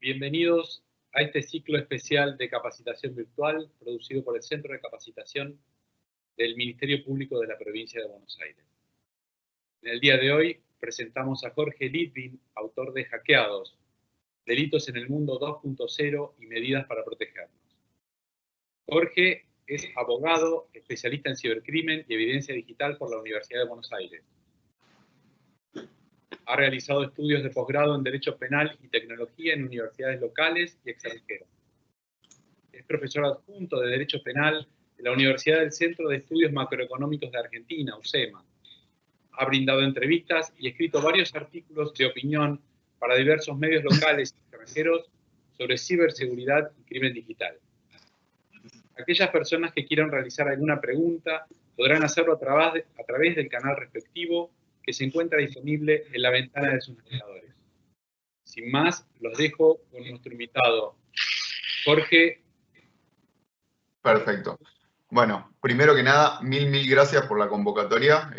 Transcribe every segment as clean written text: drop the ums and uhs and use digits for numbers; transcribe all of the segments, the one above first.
Bienvenidos a este ciclo especial de capacitación virtual producido por el Centro de Capacitación del Ministerio Público de la Provincia de Buenos Aires. En el día de hoy presentamos a Jorge Litvin, autor de Hackeados, Delitos en el Mundo 2.0 y Medidas para Protegernos. Jorge es abogado, especialista en cibercrimen y evidencia digital por la Universidad de Buenos Aires. Ha realizado estudios de posgrado en Derecho Penal y Tecnología en universidades locales y extranjeras. Es profesor adjunto de Derecho Penal de la Universidad del Centro de Estudios Macroeconómicos de Argentina, UCEMA. Ha brindado entrevistas y escrito varios artículos de opinión para diversos medios locales y extranjeros sobre ciberseguridad y crimen digital. Aquellas personas que quieran realizar alguna pregunta podrán hacerlo a través del canal respectivo que se encuentra disponible en la ventana de sus navegadores. Sin más, los dejo con nuestro invitado, Jorge. Perfecto. Bueno, primero que nada, mil gracias por la convocatoria,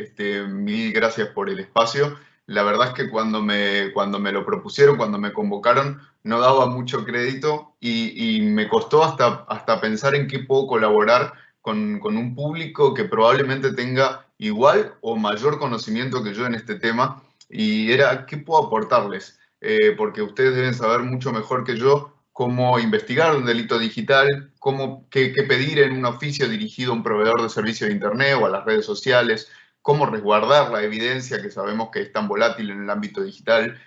mil gracias por el espacio. La verdad es que cuando me lo propusieron, cuando me convocaron, no daba mucho crédito y me costó hasta pensar en qué puedo colaborar con un público que probablemente tenga igual o mayor conocimiento que yo en este tema, y era qué puedo aportarles, porque ustedes deben saber mucho mejor que yo cómo investigar un delito digital, qué pedir en un oficio dirigido a un proveedor de servicio de Internet o a las redes sociales, cómo resguardar la evidencia que sabemos que es tan volátil en el ámbito digital.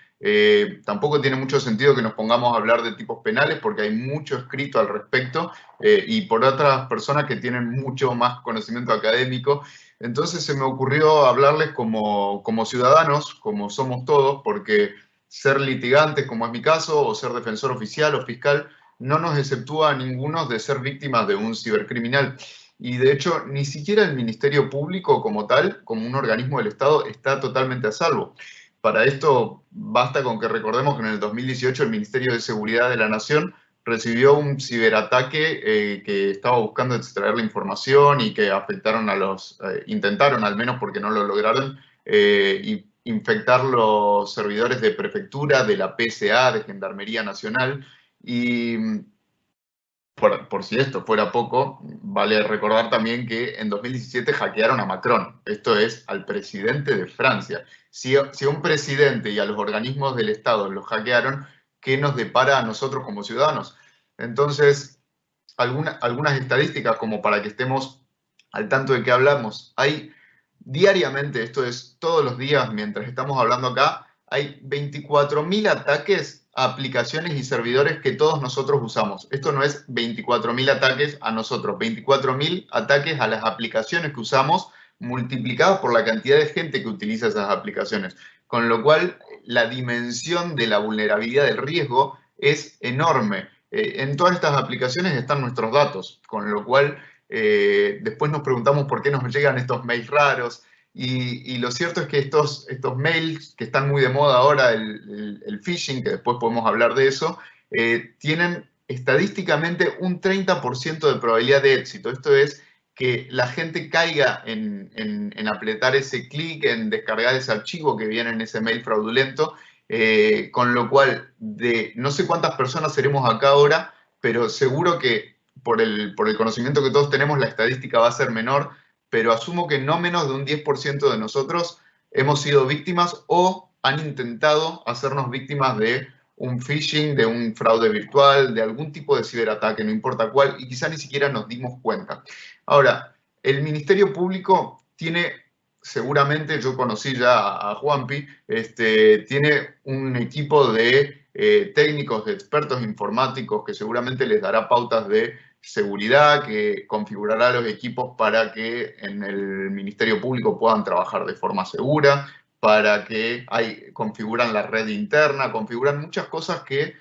Tampoco tiene mucho sentido que nos pongamos a hablar de tipos penales porque hay mucho escrito al respecto y por otras personas que tienen mucho más conocimiento académico. Entonces se me ocurrió hablarles como ciudadanos, como somos todos, porque ser litigantes, como es mi caso, o ser defensor oficial o fiscal, no nos exceptúa a ninguno de ser víctimas de un cibercriminal. Y de hecho, ni siquiera el Ministerio Público como tal, como un organismo del Estado, está totalmente a salvo. Para esto basta con que recordemos que en el 2018 el Ministerio de Seguridad de la Nación recibió un ciberataque que estaba buscando extraer la información y que afectaron intentaron al menos porque no lo lograron, y infectar los servidores de prefectura, de la PSA, de Gendarmería Nacional. Y por si esto fuera poco, vale recordar también que en 2017 hackearon a Macron, esto es, al presidente de Francia. Si a un presidente y a los organismos del Estado los hackearon, ¿qué nos depara a nosotros como ciudadanos? Entonces, algunas estadísticas como para que estemos al tanto de qué hablamos. Hay diariamente, esto es todos los días mientras estamos hablando acá, hay 24.000 ataques a aplicaciones y servidores que todos nosotros usamos. Esto no es 24.000 ataques a nosotros, 24.000 ataques a las aplicaciones que usamos multiplicados por la cantidad de gente que utiliza esas aplicaciones. Con lo cual, la dimensión de la vulnerabilidad del riesgo es enorme. En todas estas aplicaciones están nuestros datos, con lo cual después nos preguntamos por qué nos llegan estos mails raros. Y lo cierto es que estos mails, que están muy de moda ahora, el phishing, que después podemos hablar de eso, tienen estadísticamente un 30% de probabilidad de éxito. Esto es que la gente caiga en apretar ese clic, en descargar ese archivo que viene en ese mail fraudulento, con lo cual, no sé cuántas personas seremos acá ahora, pero seguro que por el conocimiento que todos tenemos, la estadística va a ser menor, pero asumo que no menos de un 10% de nosotros hemos sido víctimas o han intentado hacernos víctimas de un phishing, de un fraude virtual, de algún tipo de ciberataque, no importa cuál, y quizá ni siquiera nos dimos cuenta. Ahora, el Ministerio Público tiene, seguramente, yo conocí ya a Juanpi, tiene un equipo de técnicos, de expertos informáticos que seguramente les dará pautas de seguridad, que configurará los equipos para que en el Ministerio Público puedan trabajar de forma segura, para que configuran la red interna, configuran muchas cosas que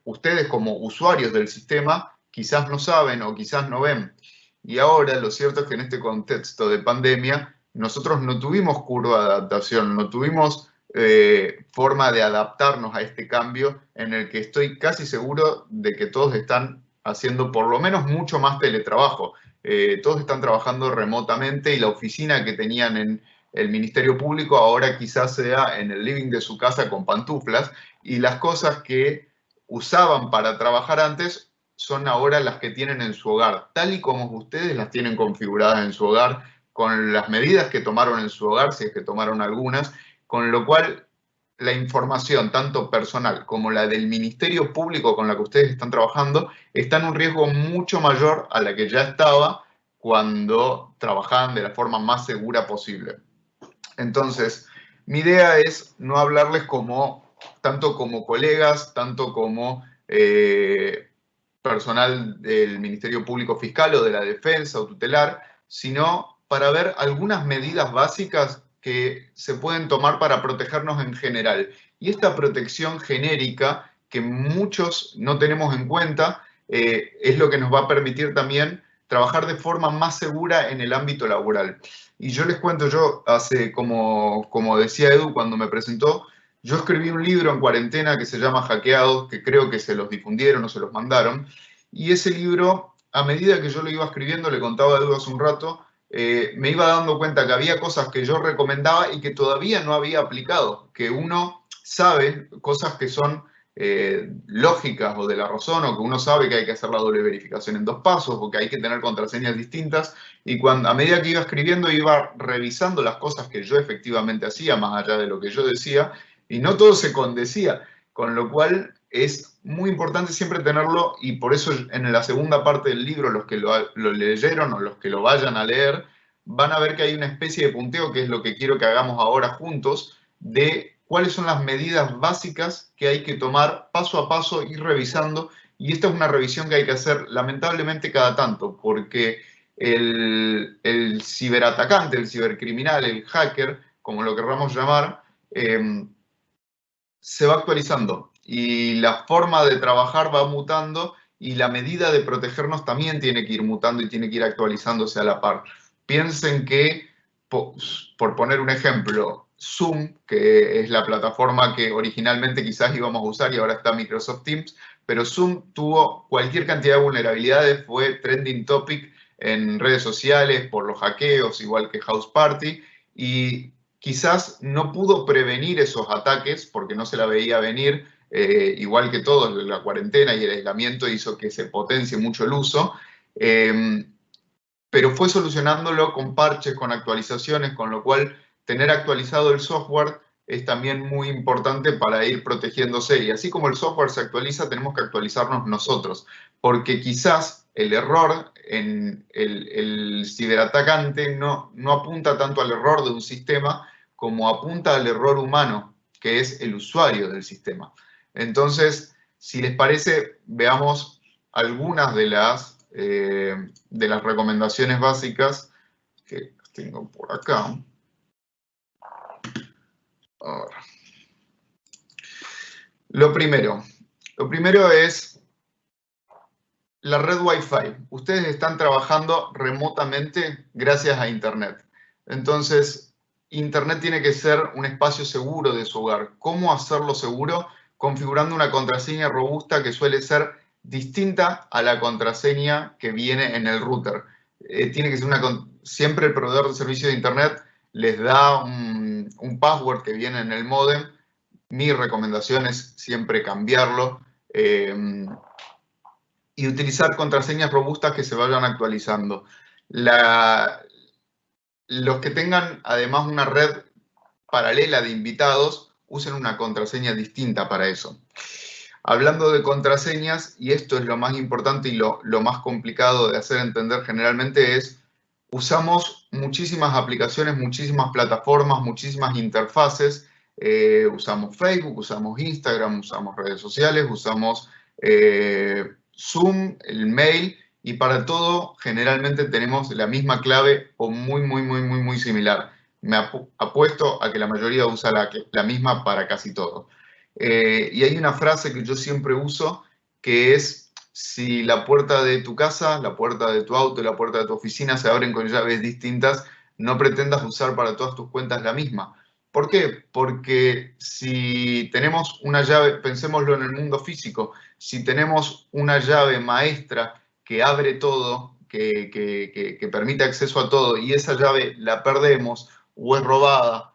ustedes como usuarios del sistema quizás no saben o quizás no ven. Y ahora lo cierto es que en este contexto de pandemia nosotros no tuvimos curva de adaptación, no tuvimos forma de adaptarnos a este cambio en el que estoy casi seguro de que todos están haciendo por lo menos mucho más teletrabajo. Todos están trabajando remotamente y la oficina que tenían en el Ministerio Público ahora quizás sea en el living de su casa con pantuflas, y las cosas que usaban para trabajar antes son ahora las que tienen en su hogar, tal y como ustedes las tienen configuradas en su hogar, con las medidas que tomaron en su hogar, si es que tomaron algunas, con lo cual la información, tanto personal como la del Ministerio Público con la que ustedes están trabajando, está en un riesgo mucho mayor a la que ya estaba cuando trabajaban de la forma más segura posible. Entonces, mi idea es no hablarles tanto como colegas, tanto como personal del Ministerio Público Fiscal o de la Defensa o tutelar, sino para ver algunas medidas básicas que se pueden tomar para protegernos en general. Y esta protección genérica, que muchos no tenemos en cuenta, es lo que nos va a permitir también trabajar de forma más segura en el ámbito laboral. Y yo les cuento, como decía Edu cuando me presentó, yo escribí un libro en cuarentena que se llama Hackeados, que creo que se los difundieron o se los mandaron. Y ese libro, a medida que yo lo iba escribiendo, le contaba a Edu hace un rato, me iba dando cuenta que había cosas que yo recomendaba y que todavía no había aplicado, que uno sabe cosas que son lógicas o de la razón, o que uno sabe que hay que hacer la doble verificación en 2 pasos, o que hay que tener contraseñas distintas, y a medida que iba escribiendo iba revisando las cosas que yo efectivamente hacía, más allá de lo que yo decía, y no todo se condecía, con lo cual es muy importante siempre tenerlo, y por eso en la segunda parte del libro, los que lo leyeron o los que lo vayan a leer, van a ver que hay una especie de punteo, que es lo que quiero que hagamos ahora juntos, de cuáles son las medidas básicas que hay que tomar paso a paso, ir revisando, y esta es una revisión que hay que hacer lamentablemente cada tanto, porque el ciberatacante, el cibercriminal, el hacker, como lo querramos llamar, se va actualizando y la forma de trabajar va mutando y la medida de protegernos también tiene que ir mutando y tiene que ir actualizándose a la par. Piensen que, por poner un ejemplo, Zoom, que es la plataforma que originalmente quizás íbamos a usar y ahora está Microsoft Teams, pero Zoom tuvo cualquier cantidad de vulnerabilidades, fue trending topic en redes sociales por los hackeos, igual que House Party, y quizás no pudo prevenir esos ataques porque no se la veía venir, igual que todos, la cuarentena y el aislamiento hizo que se potencie mucho el uso, pero fue solucionándolo con parches, con actualizaciones, con lo cual tener actualizado el software es también muy importante para ir protegiéndose. Y así como el software se actualiza, tenemos que actualizarnos nosotros, porque quizás el error en el ciberatacante no apunta tanto al error de un sistema como apunta al error humano, que es el usuario del sistema. Entonces, si les parece, veamos algunas de las recomendaciones básicas que tengo por acá. Ahora. Lo primero es la red Wi-Fi. Ustedes están trabajando remotamente gracias a Internet. Entonces, Internet tiene que ser un espacio seguro de su hogar. ¿Cómo hacerlo seguro? Configurando una contraseña robusta que suele ser distinta a la contraseña que viene en el router. Tiene que ser siempre el proveedor de servicio de Internet les da un password que viene en el módem. Mi recomendación es siempre cambiarlo y utilizar contraseñas robustas que se vayan actualizando. Los que tengan además una red paralela de invitados, usen una contraseña distinta para eso. Hablando de contraseñas, y esto es lo más importante y lo más complicado de hacer entender generalmente, es usamos muchísimas aplicaciones, muchísimas plataformas, muchísimas interfaces. Usamos Facebook, usamos Instagram, usamos redes sociales, usamos Zoom, el mail, y para todo generalmente tenemos la misma clave o muy similar. Me apuesto a que la mayoría usa la misma para casi todo. Y hay una frase que yo siempre uso que es: si la puerta de tu casa, la puerta de tu auto y la puerta de tu oficina se abren con llaves distintas, no pretendas usar para todas tus cuentas la misma. ¿Por qué? Porque si tenemos una llave, pensémoslo en el mundo físico, si tenemos una llave maestra que abre todo, que permite acceso a todo, y esa llave la perdemos o es robada,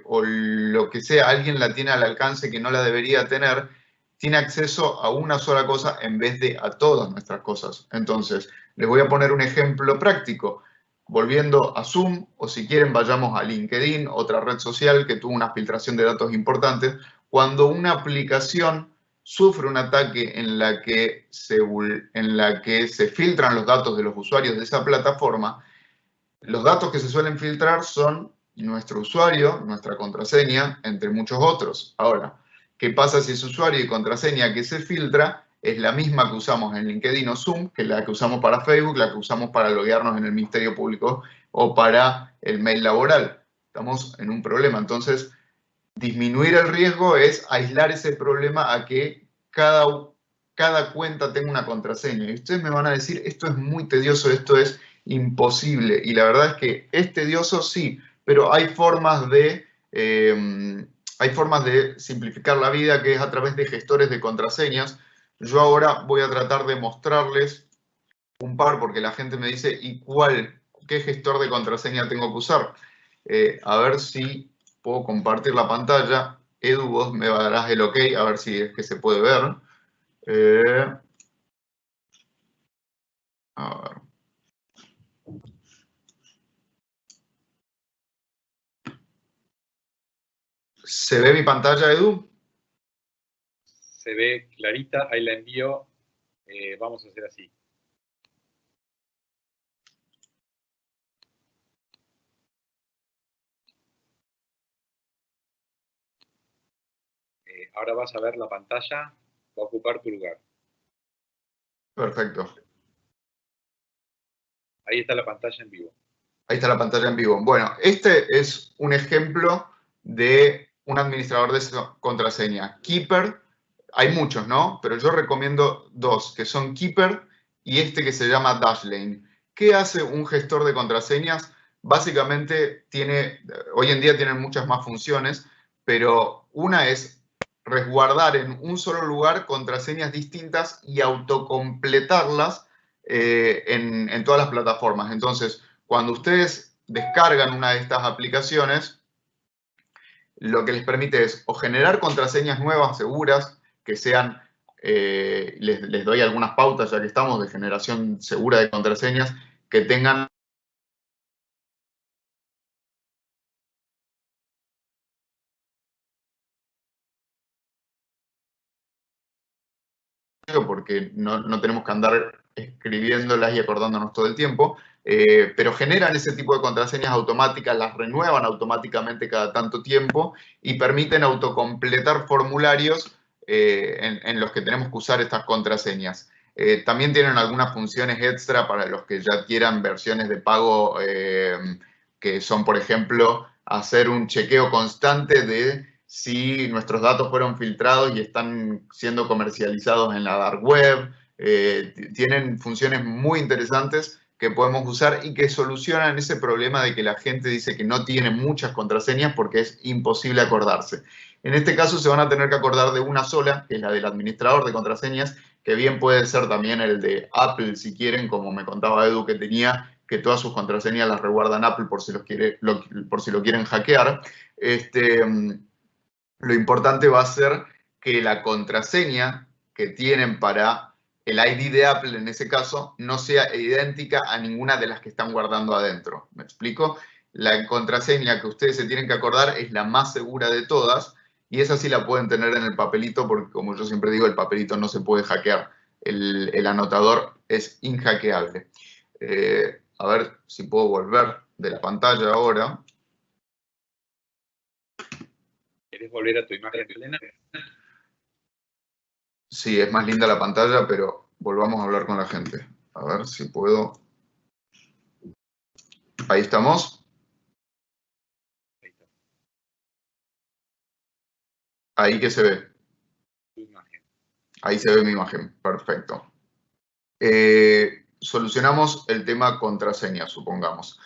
o lo que sea, alguien la tiene al alcance que no la debería tener, tiene acceso a una sola cosa en vez de a todas nuestras cosas. Entonces, les voy a poner un ejemplo práctico. Volviendo a Zoom, o si quieren vayamos a LinkedIn, otra red social que tuvo una filtración de datos importantes. Cuando una aplicación sufre un ataque en la que se filtran los datos de los usuarios de esa plataforma, los datos que se suelen filtrar son nuestro usuario, nuestra contraseña, entre muchos otros. Ahora, ¿qué pasa si ese usuario y contraseña que se filtra es la misma que usamos en LinkedIn o Zoom, que la que usamos para Facebook, la que usamos para loguearnos en el Ministerio Público o para el mail laboral? Estamos en un problema. Entonces, disminuir el riesgo es aislar ese problema a que cada cuenta tenga una contraseña. Y ustedes me van a decir, esto es muy tedioso, esto es imposible. Y la verdad es que es tedioso, sí, pero hay formas de simplificar la vida, que es a través de gestores de contraseñas. Yo ahora voy a tratar de mostrarles un par, porque la gente me dice, ¿y qué gestor de contraseña tengo que usar? A ver si puedo compartir la pantalla. Edu, vos me darás el OK, a ver si es que se puede ver. A ver. ¿Se ve mi pantalla, Edu? Se ve clarita, ahí la envío. Vamos a hacer así. Ahora vas a ver la pantalla, va a ocupar tu lugar. Perfecto. Ahí está la pantalla en vivo. Ahí está la pantalla en vivo. Bueno, este es un ejemplo de un administrador de contraseña. Keeper, hay muchos, ¿no? Pero yo recomiendo dos, que son Keeper y este que se llama Dashlane. ¿Qué hace un gestor de contraseñas? Básicamente hoy en día tienen muchas más funciones, pero una es resguardar en un solo lugar contraseñas distintas y autocompletarlas en todas las plataformas. Entonces, cuando ustedes descargan una de estas aplicaciones, lo que les permite es o generar contraseñas nuevas, seguras, que sean, les doy algunas pautas ya que estamos, de generación segura de contraseñas, que tengan porque no tenemos que andar escribiéndolas y acordándonos todo el tiempo, pero generan ese tipo de contraseñas automáticas, las renuevan automáticamente cada tanto tiempo y permiten autocompletar formularios en los que tenemos que usar estas contraseñas. También tienen algunas funciones extra para los que ya quieran versiones de pago que son, por ejemplo, hacer un chequeo constante de si nuestros datos fueron filtrados y están siendo comercializados en la dark web. Tienen funciones muy interesantes que podemos usar y que solucionan ese problema de que la gente dice que no tiene muchas contraseñas porque es imposible acordarse. En este caso se van a tener que acordar de una sola, que es la del administrador de contraseñas, que bien puede ser también el de Apple, si quieren, como me contaba Edu que tenía, que todas sus contraseñas las resguardan Apple por si lo quieren hackear. Lo importante va a ser que la contraseña que tienen para el ID de Apple, en ese caso, no sea idéntica a ninguna de las que están guardando adentro. ¿Me explico? La contraseña que ustedes se tienen que acordar es la más segura de todas y esa sí la pueden tener en el papelito porque, como yo siempre digo, el papelito no se puede hackear. El anotador es inhackeable. A ver si puedo volver de la pantalla ahora. ¿Querés volver a tu imagen plena? Sí, es más linda la pantalla, pero volvamos a hablar con la gente. A ver si puedo. Ahí estamos. Ahí que se ve. Tu imagen. Ahí se ve mi imagen. Perfecto. Solucionamos el tema contraseña, supongamos.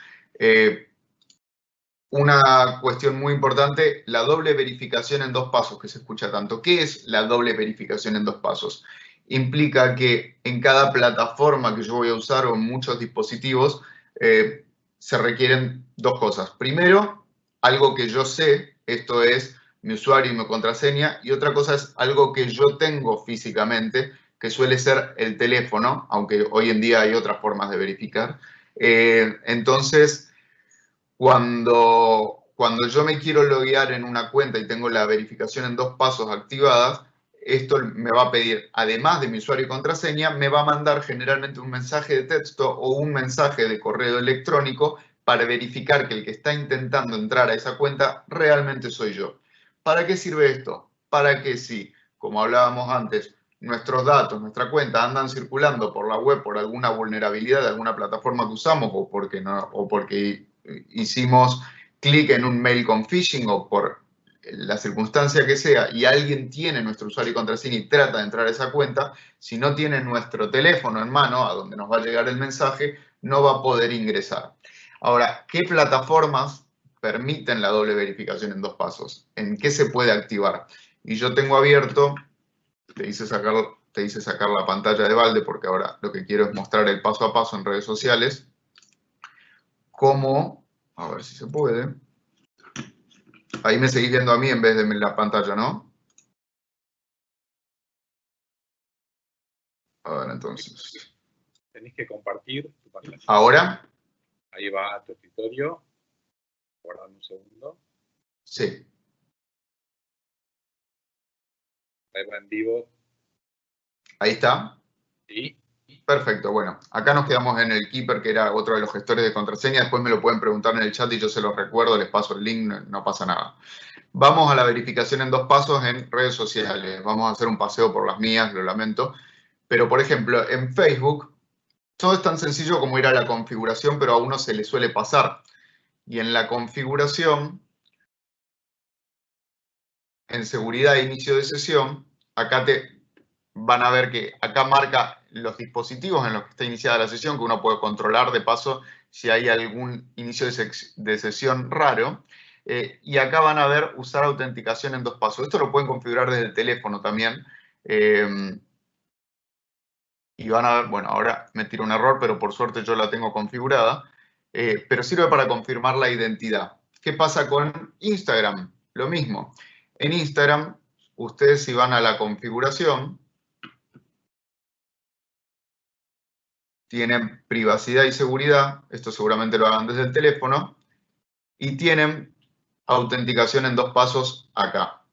Una cuestión muy importante, la doble verificación en 2 pasos que se escucha tanto. ¿Qué es la doble verificación en 2 pasos? Implica que en cada plataforma que yo voy a usar o en muchos dispositivos se requieren 2 cosas. Primero, algo que yo sé, esto es mi usuario y mi contraseña, y otra cosa es algo que yo tengo físicamente, que suele ser el teléfono, aunque hoy en día hay otras formas de verificar. Entonces, cuando yo me quiero loguear en una cuenta y tengo la verificación en 2 pasos activadas, esto me va a pedir, además de mi usuario y contraseña, me va a mandar generalmente un mensaje de texto o un mensaje de correo electrónico para verificar que el que está intentando entrar a esa cuenta realmente soy yo. ¿Para qué sirve esto? Para que si, como hablábamos antes, nuestros datos, nuestra cuenta andan circulando por la web por alguna vulnerabilidad de alguna plataforma que usamos o porque hicimos clic en un mail con phishing o por la circunstancia que sea y alguien tiene nuestro usuario y contraseña y trata de entrar a esa cuenta, si no tiene nuestro teléfono en mano, a donde nos va a llegar el mensaje, no va a poder ingresar. Ahora, ¿qué plataformas permiten la doble verificación en 2 pasos? ¿En qué se puede activar? Y yo tengo abierto, te hice sacar la pantalla de balde porque ahora lo que quiero es mostrar el paso a paso en redes sociales. Cómo, a ver si se puede. Ahí me seguís viendo a mí en vez de la pantalla, ¿no? A ver, entonces. Tenés que compartir tu pantalla. ¿Ahora? Ahí va a tu escritorio. Guardame un segundo. Sí. Ahí va en vivo. ¿Ahí está? Sí. Perfecto, bueno, acá nos quedamos en el Keeper, que era otro de los gestores de contraseña. Después me lo pueden preguntar en el chat y yo se los recuerdo, les paso el link, no pasa nada. Vamos a la verificación en 2 pasos en redes sociales. Vamos a hacer un paseo por las mías, lo lamento. Pero, por ejemplo, en Facebook, todo es tan sencillo como ir a la configuración, pero a uno se le suele pasar. Y en la configuración, en seguridad e inicio de sesión, acá van a ver que acá marca los dispositivos en los que está iniciada la sesión, que uno puede controlar de paso si hay algún inicio de sesión raro. Y acá van a ver usar autenticación en 2 pasos. Esto lo pueden configurar desde el teléfono también. Y van a ver, bueno, ahora me tiro un error, pero por suerte yo la tengo configurada. Pero sirve para confirmar la identidad. ¿Qué pasa con Instagram? Lo mismo. En Instagram, ustedes si van a la configuración, tienen privacidad y seguridad, esto seguramente lo hagan desde el teléfono, y tienen autenticación en 2 pasos acá.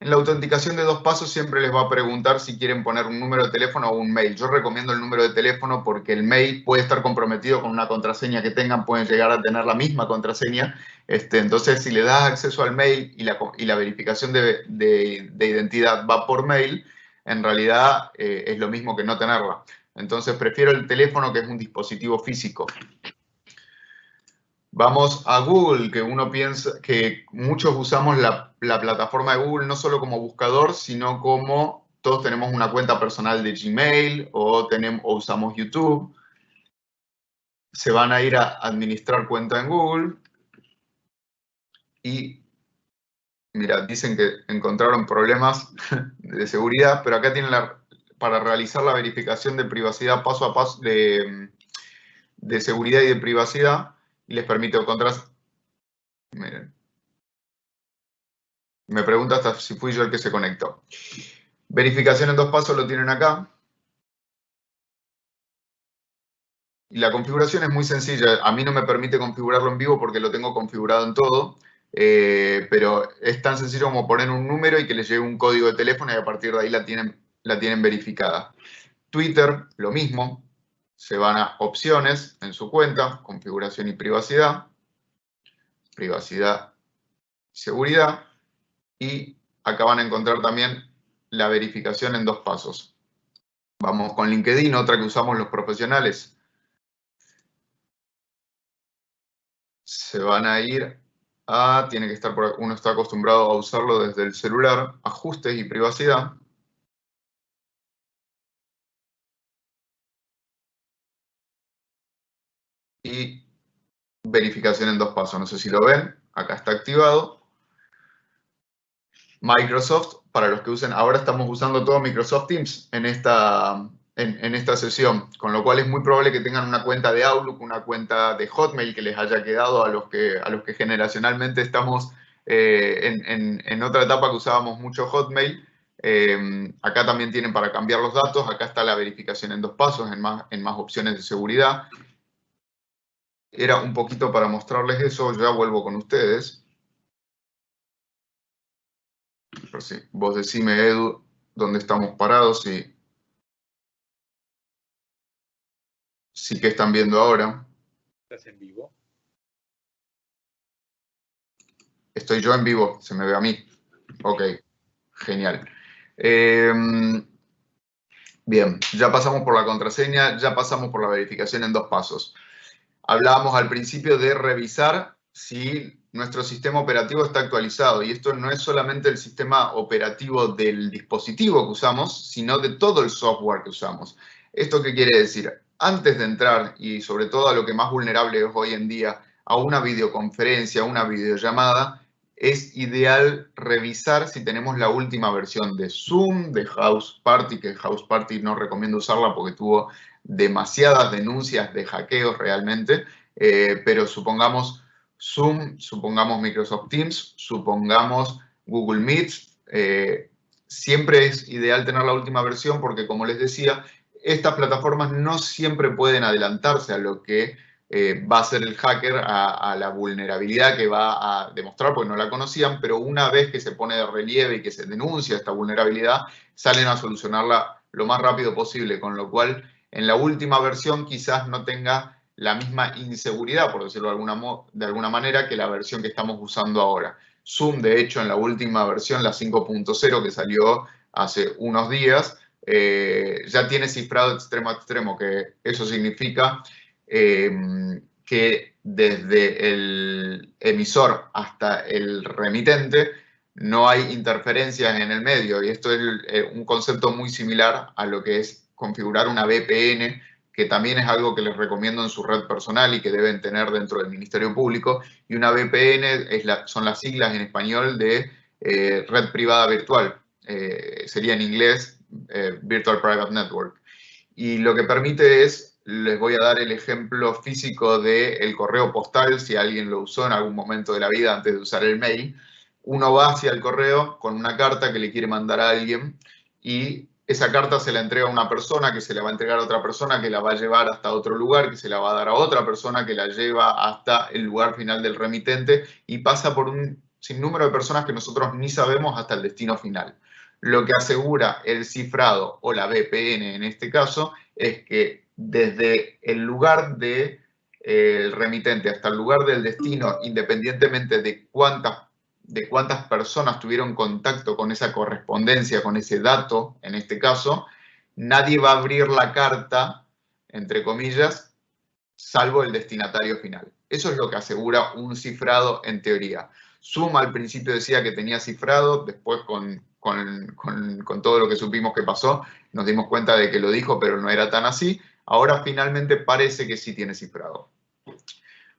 En la autenticación de 2 pasos siempre les va a preguntar si quieren poner un número de teléfono o un mail. Yo recomiendo el número de teléfono porque el mail puede estar comprometido con una contraseña que tengan, pueden llegar a tener la misma contraseña. Entonces, si le das acceso al mail y la verificación de identidad va por mail, en realidad es lo mismo que no tenerla. Entonces, prefiero el teléfono, que es un dispositivo físico. Vamos a Google, que uno piensa que muchos usamos la plataforma de Google no solo como buscador, sino como todos tenemos una cuenta personal de Gmail o usamos YouTube. Se van a ir a administrar cuenta en Google y, mira, dicen que encontraron problemas de seguridad, pero acá tienen para realizar la verificación de privacidad paso a paso, de seguridad y de privacidad, y les permite encontrar. Miren. Me pregunta hasta si fui yo el que se conectó. Verificación en 2 pasos lo tienen acá. Y la configuración es muy sencilla. A mí no me permite configurarlo en vivo porque lo tengo configurado en todo. Pero es tan sencillo como poner un número y que les llegue un código de teléfono y a partir de ahí la tienen verificada. Twitter, lo mismo. Se van a opciones en su cuenta, configuración y privacidad. Privacidad y seguridad. Y acá van a encontrar también la verificación en 2 pasos. Vamos con LinkedIn, otra que usamos los profesionales. Se van a ir a, tiene que estar por, uno está acostumbrado a usarlo desde el celular, ajustes y privacidad. Y verificación en 2 pasos. No sé si lo ven, acá está activado. Microsoft, para los que usen, ahora estamos usando todo Microsoft Teams en esta sesión, con lo cual es muy probable que tengan una cuenta de Outlook, una cuenta de Hotmail que les haya quedado a los que generacionalmente estamos en otra etapa que usábamos mucho Hotmail. Acá también tienen para cambiar los datos. Acá está la verificación en 2 pasos, en más opciones de seguridad. Era un poquito para mostrarles eso. Ya vuelvo con ustedes. Pero sí, vos decime, Edu, dónde estamos parados y sí que están viendo ahora. ¿Estás en vivo? Estoy yo en vivo, se me ve a mí. Ok, genial. Bien, ya pasamos por la contraseña, ya pasamos por la verificación en 2 pasos. Hablábamos al principio de revisar si nuestro sistema operativo está actualizado, y esto no es solamente el sistema operativo del dispositivo que usamos, sino de todo el software que usamos. ¿Esto qué quiere decir? Antes de entrar, y sobre todo a lo que más vulnerable es hoy en día, a una videoconferencia, a una videollamada, es ideal revisar si tenemos la última versión de Zoom, de House Party, que House Party no recomiendo usarla porque tuvo demasiadas denuncias de hackeos realmente, pero supongamos Zoom, supongamos Microsoft Teams, supongamos Google Meet, siempre es ideal tener la última versión porque, como les decía, estas plataformas no siempre pueden adelantarse a lo que va a hacer el hacker, a la vulnerabilidad que va a demostrar, porque no la conocían, pero una vez que se pone de relieve y que se denuncia esta vulnerabilidad, salen a solucionarla lo más rápido posible, con lo cual en la última versión quizás no tenga la misma inseguridad, por decirlo de alguna manera, que la versión que estamos usando ahora. Zoom, de hecho, en la última versión, la 5.0, que salió hace unos días, ya tiene cifrado extremo a extremo, que eso significa que desde el emisor hasta el remitente no hay interferencias en el medio, y esto es un concepto muy similar a lo que es configurar una VPN, que también es algo que les recomiendo en su red personal y que deben tener dentro del Ministerio Público. Y una VPN son las siglas en español de red privada virtual. Sería en inglés Virtual Private Network. Y lo que permite es, les voy a dar el ejemplo físico del correo postal, si alguien lo usó en algún momento de la vida antes de usar el mail. Uno va hacia el correo con una carta que le quiere mandar a alguien y esa carta se la entrega a una persona, que se la va a entregar a otra persona, que la va a llevar hasta otro lugar, que se la va a dar a otra persona, que la lleva hasta el lugar final del remitente y pasa por un sinnúmero de personas que nosotros ni sabemos hasta el destino final. Lo que asegura el cifrado o la VPN en este caso es que desde el lugar del remitente hasta el lugar del destino, independientemente de cuántas personas tuvieron contacto con esa correspondencia, con ese dato, en este caso, nadie va a abrir la carta, entre comillas, salvo el destinatario final. Eso es lo que asegura un cifrado en teoría. Zoom al principio decía que tenía cifrado, después con todo lo que supimos que pasó, nos dimos cuenta de que lo dijo, pero no era tan así. Ahora finalmente parece que sí tiene cifrado.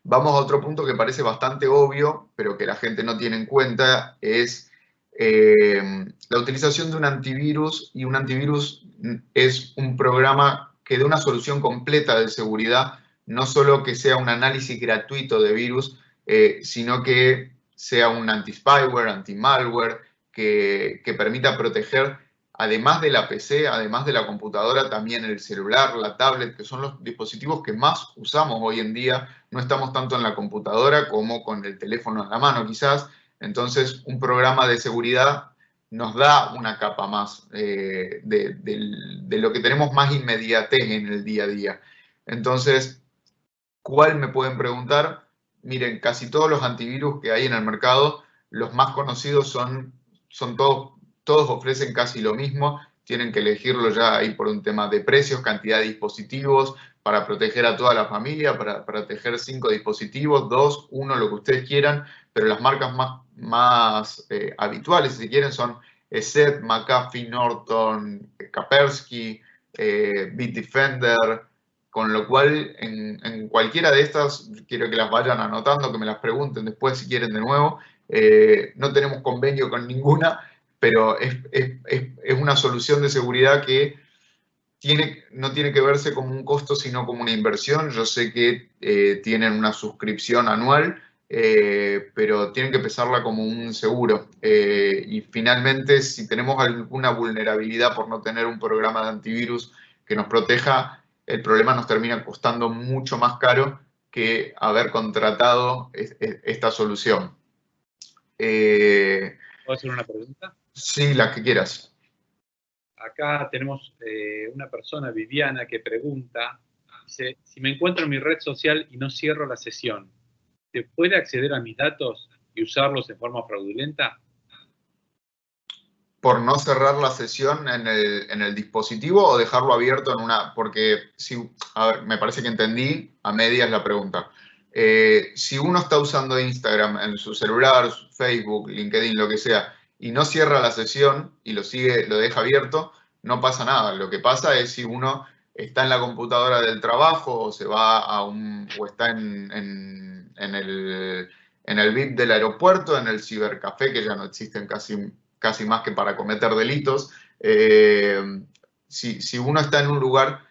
Vamos a otro punto que parece bastante obvio, pero que la gente no tiene en cuenta, es la utilización de un antivirus. Y un antivirus es un programa que dé una solución completa de seguridad, no solo que sea un análisis gratuito de virus, sino que sea un anti-spyware, anti-malware, que permita proteger, además de la PC, además de la computadora, también el celular, la tablet, que son los dispositivos que más usamos hoy en día. No estamos tanto en la computadora como con el teléfono en la mano, quizás. Entonces, un programa de seguridad nos da una capa más de lo que tenemos más inmediatez en el día a día. Entonces, ¿cuál me pueden preguntar? Miren, casi todos los antivirus que hay en el mercado, los más conocidos son todos ofrecen casi lo mismo. Tienen que elegirlo ya ahí por un tema de precios, cantidad de dispositivos, para proteger a toda la familia, para proteger 5 dispositivos, 2, 1, lo que ustedes quieran, pero las marcas más habituales, si quieren, son ESET, McAfee, Norton, Kaspersky, Bitdefender, con lo cual en cualquiera de estas, quiero que las vayan anotando, que me las pregunten después si quieren de nuevo. No tenemos convenio con ninguna, pero es una solución de seguridad que no tiene que verse como un costo, sino como una inversión. Yo sé que tienen una suscripción anual pero tienen que pesarla como un seguro. Y finalmente, si tenemos alguna vulnerabilidad por no tener un programa de antivirus que nos proteja, el problema nos termina costando mucho más caro que haber contratado esta solución. ¿Puedo hacer una pregunta? Sí, las que quieras. Acá tenemos una persona, Viviana, que pregunta, dice, si me encuentro en mi red social y no cierro la sesión, ¿se puede acceder a mis datos y usarlos en forma fraudulenta? Por no cerrar la sesión en el dispositivo o dejarlo abierto en una... Porque, si, a ver, me parece que entendí a medias la pregunta. Si uno está usando Instagram en su celular, Facebook, LinkedIn, lo que sea, y no cierra la sesión y lo deja abierto, no pasa nada. Lo que pasa es si uno está en la computadora del trabajo o se va a o está en el VIP del aeropuerto, en el cibercafé, que ya no existen casi más que para cometer delitos. Si uno está en un lugar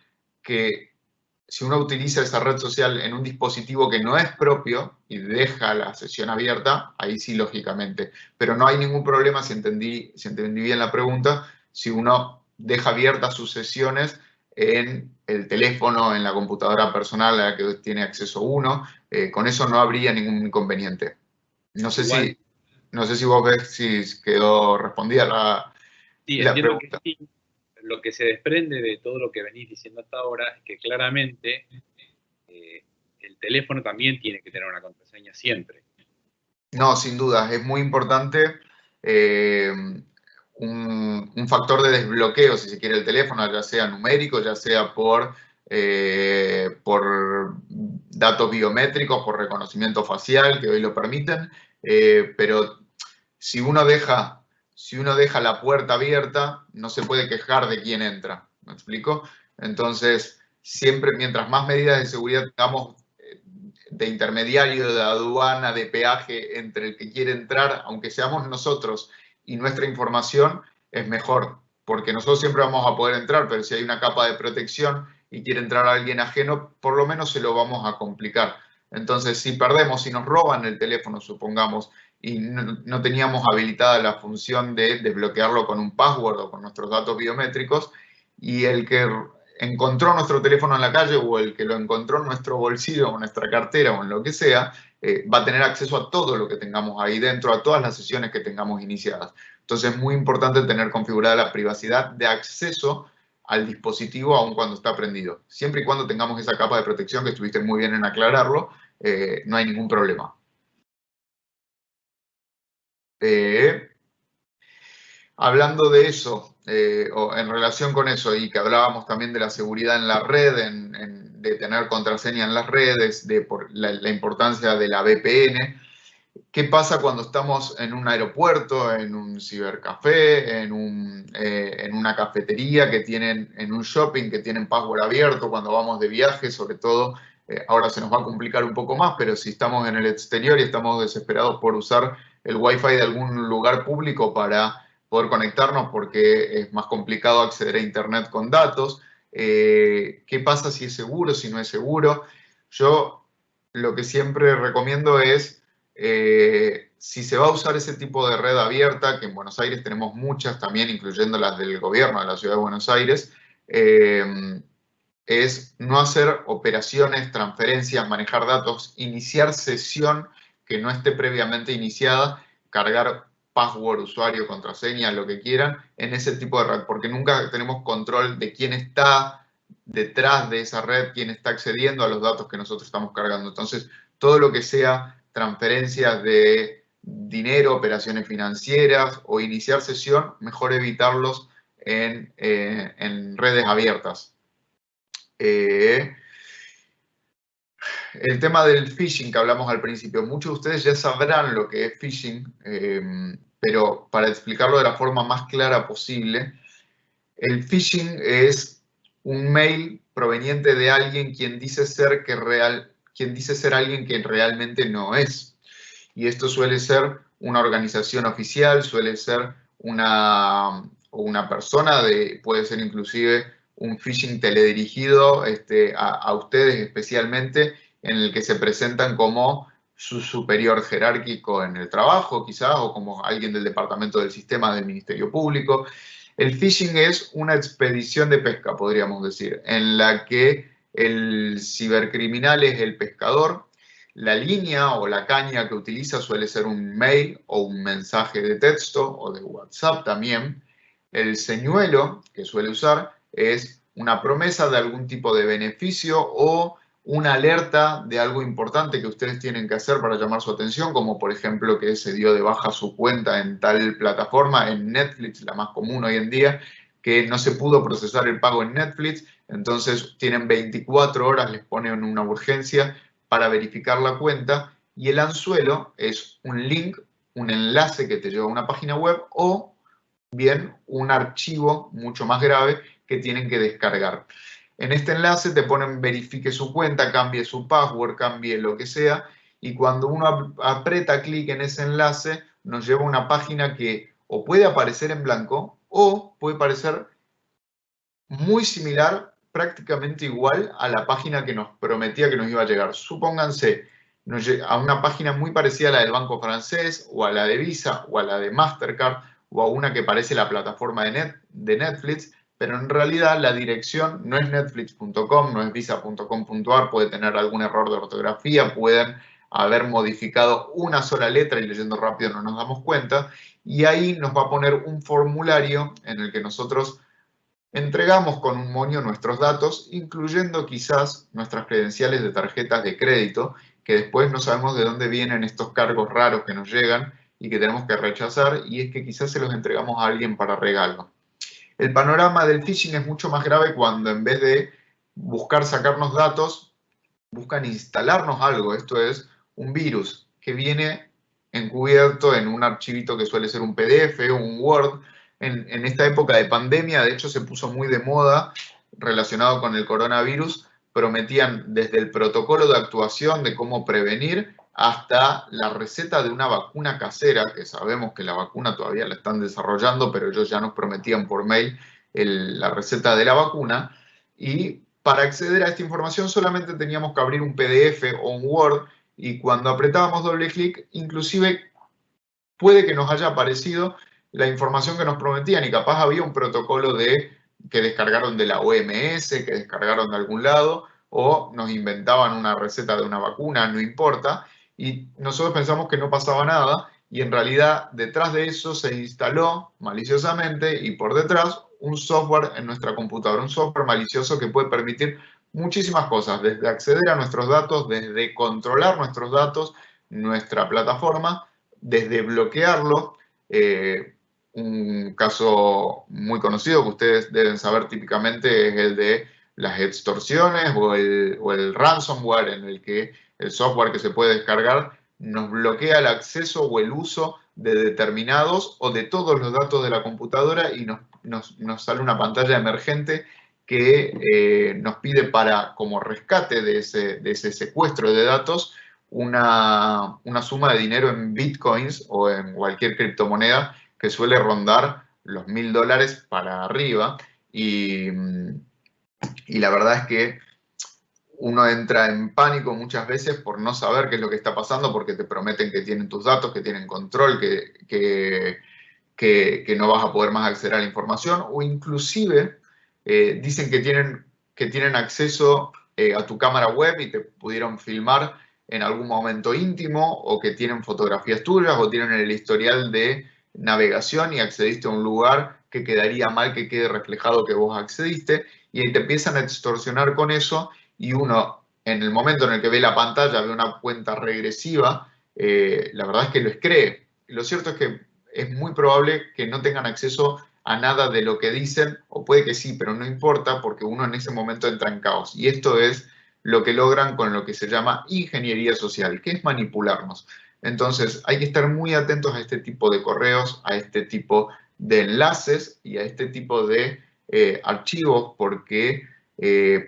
si uno utiliza esa red social en un dispositivo que no es propio y deja la sesión abierta, ahí sí, lógicamente. Pero no hay ningún problema, si entendí bien la pregunta, si uno deja abiertas sus sesiones en el teléfono, en la computadora personal a la que tiene acceso uno, con eso no habría ningún inconveniente. No sé Igual, si vos ves si quedó respondida sí, la entiendo que pregunta. sí. Lo que se desprende de todo lo que venís diciendo hasta ahora es que claramente el teléfono también tiene que tener una contraseña siempre. No, sin duda, es muy importante eh, un factor de desbloqueo, si se quiere, el teléfono, ya sea numérico, ya sea por datos biométricos, por reconocimiento facial, que hoy lo permiten, pero si uno deja la puerta abierta, no se puede quejar de quién entra. ¿Me explico? Entonces, siempre, mientras más medidas de seguridad tengamos de intermediario, de aduana, de peaje entre el que quiere entrar, aunque seamos nosotros y nuestra información, es mejor, porque nosotros siempre vamos a poder entrar, pero si hay una capa de protección y quiere entrar alguien ajeno, por lo menos se lo vamos a complicar. Entonces, si perdemos, si nos roban el teléfono, supongamos, y no teníamos habilitada la función de desbloquearlo con un password o con nuestros datos biométricos, y el que encontró nuestro teléfono en la calle o el que lo encontró en nuestro bolsillo o en nuestra cartera o en lo que sea, va a tener acceso a todo lo que tengamos ahí dentro, a todas las sesiones que tengamos iniciadas. Entonces es muy importante tener configurada la privacidad de acceso al dispositivo aun cuando está prendido. Siempre y cuando tengamos esa capa de protección, que estuviste muy bien en aclararlo, no hay ningún problema. Hablando de eso, o en relación con eso, y que hablábamos también de la seguridad en la red, de tener contraseña en las redes, de la importancia de la VPN, ¿qué pasa cuando estamos en un aeropuerto, en un cibercafé, en una cafetería en un shopping que tienen password abierto, cuando vamos de viaje, sobre todo, ahora se nos va a complicar un poco más, pero si estamos en el exterior y estamos desesperados por usar el Wi-Fi de algún lugar público para poder conectarnos porque es más complicado acceder a Internet con datos, ¿qué pasa si es seguro, si no es seguro? Yo lo que siempre recomiendo es si se va a usar ese tipo de red abierta, que en Buenos Aires tenemos muchas también, incluyendo las del gobierno de la Ciudad de Buenos Aires, es no hacer operaciones, transferencias, manejar datos, iniciar sesión que no esté previamente iniciada, cargar password, usuario, contraseña, lo que quieran, en ese tipo de red, porque nunca tenemos control de quién está detrás de esa red, quién está accediendo a los datos que nosotros estamos cargando. Entonces, todo lo que sea transferencias de dinero, operaciones financieras o iniciar sesión, mejor evitarlos en redes abiertas. El tema del phishing que hablamos al principio, muchos de ustedes ya sabrán lo que es phishing, pero para explicarlo de la forma más clara posible, el phishing es un mail proveniente de alguien quien dice ser alguien que realmente no es. Y esto suele ser una organización oficial, suele ser una persona, puede ser inclusive un phishing teledirigido a ustedes especialmente, en el que se presentan como su superior jerárquico en el trabajo, quizás, o como alguien del departamento del sistema del Ministerio Público. El phishing es una expedición de pesca, podríamos decir, en la que el cibercriminal es el pescador, la línea o la caña que utiliza suele ser un mail o un mensaje de texto o de WhatsApp también. El señuelo que suele usar es una promesa de algún tipo de beneficio o una alerta de algo importante que ustedes tienen que hacer para llamar su atención, como por ejemplo que se dio de baja su cuenta en tal plataforma, en Netflix, la más común hoy en día, que no se pudo procesar el pago en Netflix, entonces tienen 24 horas, les ponen una urgencia para verificar la cuenta, y el anzuelo es un link, un enlace que te lleva a una página web o bien un archivo mucho más grave que tienen que descargar. En este enlace te ponen verifique su cuenta, cambie su password, cambie lo que sea, y cuando uno aprieta clic en ese enlace nos lleva a una página que o puede aparecer en blanco o puede parecer muy similar, prácticamente igual a la página que nos prometía que nos iba a llegar. Supónganse a una página muy parecida a la del Banco Francés, o a la de Visa, o a la de Mastercard, o a una que parece la plataforma de Netflix, pero en realidad la dirección no es netflix.com, no es visa.com.ar, puede tener algún error de ortografía, pueden haber modificado una sola letra y leyendo rápido no nos damos cuenta, y ahí nos va a poner un formulario en el que nosotros entregamos con un moño nuestros datos, incluyendo quizás nuestras credenciales de tarjetas de crédito, que después no sabemos de dónde vienen estos cargos raros que nos llegan y que tenemos que rechazar, y es que quizás se los entregamos a alguien para regalo. El panorama del phishing es mucho más grave cuando en vez de buscar sacarnos datos, buscan instalarnos algo. Esto es un virus que viene encubierto en un archivito que suele ser un PDF o un Word. En esta época de pandemia, de hecho, se puso muy de moda relacionado con el coronavirus. Prometían desde el protocolo de actuación de cómo prevenir hasta la receta de una vacuna casera, que sabemos que la vacuna todavía la están desarrollando, pero ellos ya nos prometían por mail la receta de la vacuna. Y para acceder a esta información solamente teníamos que abrir un PDF o un Word, y cuando apretábamos doble clic, inclusive puede que nos haya aparecido la información que nos prometían, y capaz había un protocolo que descargaron de la OMS, que descargaron de algún lado, o nos inventaban una receta de una vacuna, no importa, y nosotros pensamos que no pasaba nada, y en realidad detrás de eso se instaló maliciosamente y por detrás un software en nuestra computadora, un software malicioso que puede permitir muchísimas cosas, desde acceder a nuestros datos, desde controlar nuestros datos, nuestra plataforma, desde bloquearlo. Un caso muy conocido que ustedes deben saber típicamente es el de las extorsiones o el ransomware, en el que el software que se puede descargar nos bloquea el acceso o el uso de determinados o de todos los datos de la computadora, y nos sale una pantalla emergente que nos pide como rescate de ese secuestro de datos una suma de dinero en bitcoins o en cualquier criptomoneda que suele rondar los $1000 para arriba, y la verdad es que uno entra en pánico muchas veces por no saber qué es lo que está pasando, porque te prometen que tienen tus datos, que tienen control, que no vas a poder más acceder a la información, o inclusive dicen que tienen acceso a tu cámara web y te pudieron filmar en algún momento íntimo, o que tienen fotografías tuyas, o tienen el historial de navegación y accediste a un lugar que quedaría mal que quede reflejado que vos accediste, y ahí te empiezan a extorsionar con eso, y uno, en el momento en el que ve la pantalla, ve una cuenta regresiva, la verdad es que les cree. Lo cierto es que es muy probable que no tengan acceso a nada de lo que dicen, o puede que sí, pero no importa, porque uno en ese momento entra en caos. Y esto es lo que logran con lo que se llama ingeniería social, que es manipularnos. Entonces, hay que estar muy atentos a este tipo de correos, a este tipo de enlaces y a este tipo de archivos, porque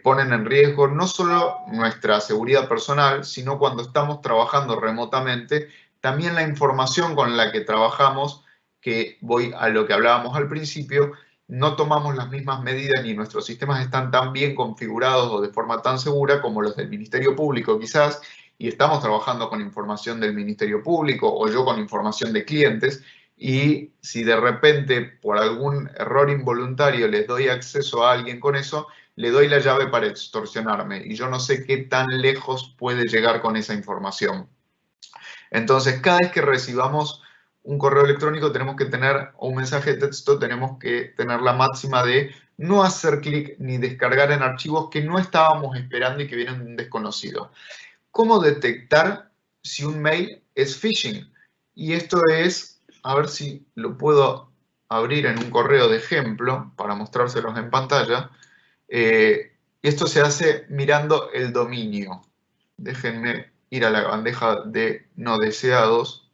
ponen en riesgo no solo nuestra seguridad personal, sino cuando estamos trabajando remotamente, también la información con la que trabajamos, que voy a lo que hablábamos al principio, no tomamos las mismas medidas ni nuestros sistemas están tan bien configurados o de forma tan segura como los del Ministerio Público quizás, y estamos trabajando con información del Ministerio Público o yo con información de clientes, y si de repente por algún error involuntario les doy acceso a alguien con eso, le doy la llave para extorsionarme y yo no sé qué tan lejos puede llegar con esa información. Entonces, cada vez que recibamos un correo electrónico tenemos que tener, o un mensaje de texto, tenemos que tener la máxima de no hacer clic ni descargar en archivos que no estábamos esperando y que vienen de un desconocido. ¿Cómo detectar si un mail es phishing? Y esto es, a ver si lo puedo abrir en un correo de ejemplo para mostrárselos en pantalla. Esto se hace mirando el dominio. Déjenme ir a la bandeja de no deseados.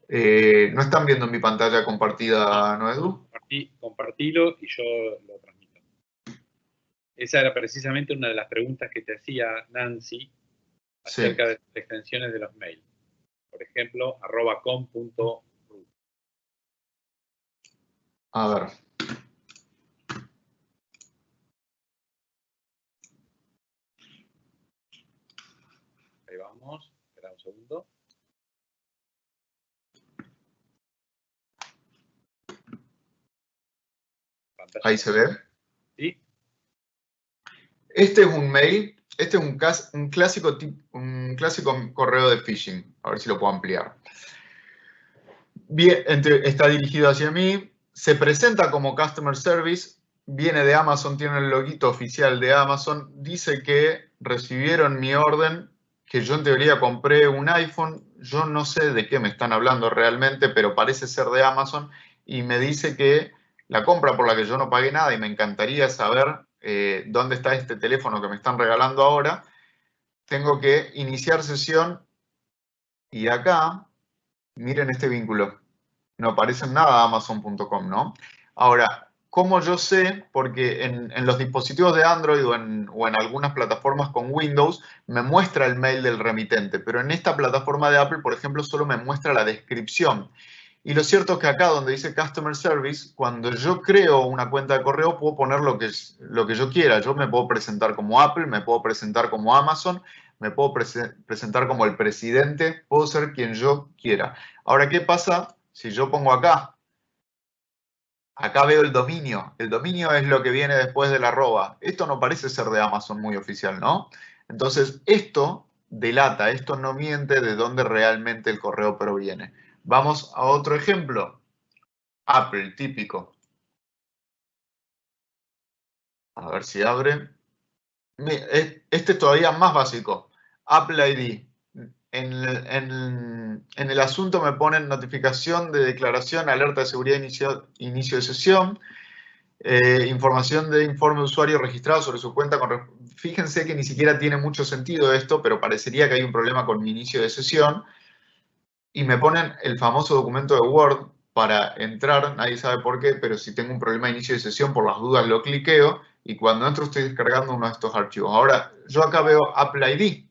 ¿No están viendo mi pantalla compartida, no, Edu? Compartilo y yo lo transmito. Esa era precisamente una de las preguntas que te hacía Nancy acerca de las extensiones de los mails. Por ejemplo, @com.ru. A ver. Ahí vamos. Espera un segundo. Ahí se ve. ¿Sí? Este es un mail, este es un clásico correo de phishing. A ver si lo puedo ampliar. Bien, está dirigido hacia mí, se presenta como Customer Service, viene de Amazon, tiene el loguito oficial de Amazon, dice que recibieron mi orden, que yo en teoría compré un iPhone, yo no sé de qué me están hablando realmente, pero parece ser de Amazon, y me dice que la compra por la que yo no pagué nada y me encantaría saber dónde está este teléfono que me están regalando ahora, tengo que iniciar sesión y acá, miren este vínculo. No aparece en nada Amazon.com, ¿no? Ahora, ¿cómo yo sé? Porque en los dispositivos de Android o en algunas plataformas con Windows me muestra el mail del remitente, pero en esta plataforma de Apple, por ejemplo, solo me muestra la descripción. Y lo cierto es que acá donde dice Customer Service, cuando yo creo una cuenta de correo, puedo poner lo que yo quiera. Yo me puedo presentar como Apple, me puedo presentar como Amazon, me puedo presentar como el presidente, puedo ser quien yo quiera. Ahora, ¿qué pasa si yo pongo acá? Acá veo el dominio. El dominio es lo que viene después del arroba. Esto no parece ser de Amazon muy oficial, ¿no? Entonces, esto delata, esto no miente de dónde realmente el correo proviene. Vamos a otro ejemplo. Apple, típico. A ver si abre. Este es todavía más básico. Apple ID. En el asunto me ponen notificación de declaración, alerta de seguridad, inicio de sesión, información de informe de usuario registrado sobre su cuenta. Fíjense que ni siquiera tiene mucho sentido esto, pero parecería que hay un problema con mi inicio de sesión. Y me ponen el famoso documento de Word para entrar, nadie sabe por qué, pero si tengo un problema de inicio de sesión, por las dudas lo cliqueo y cuando entro estoy descargando uno de estos archivos. Ahora, yo acá veo Apple ID,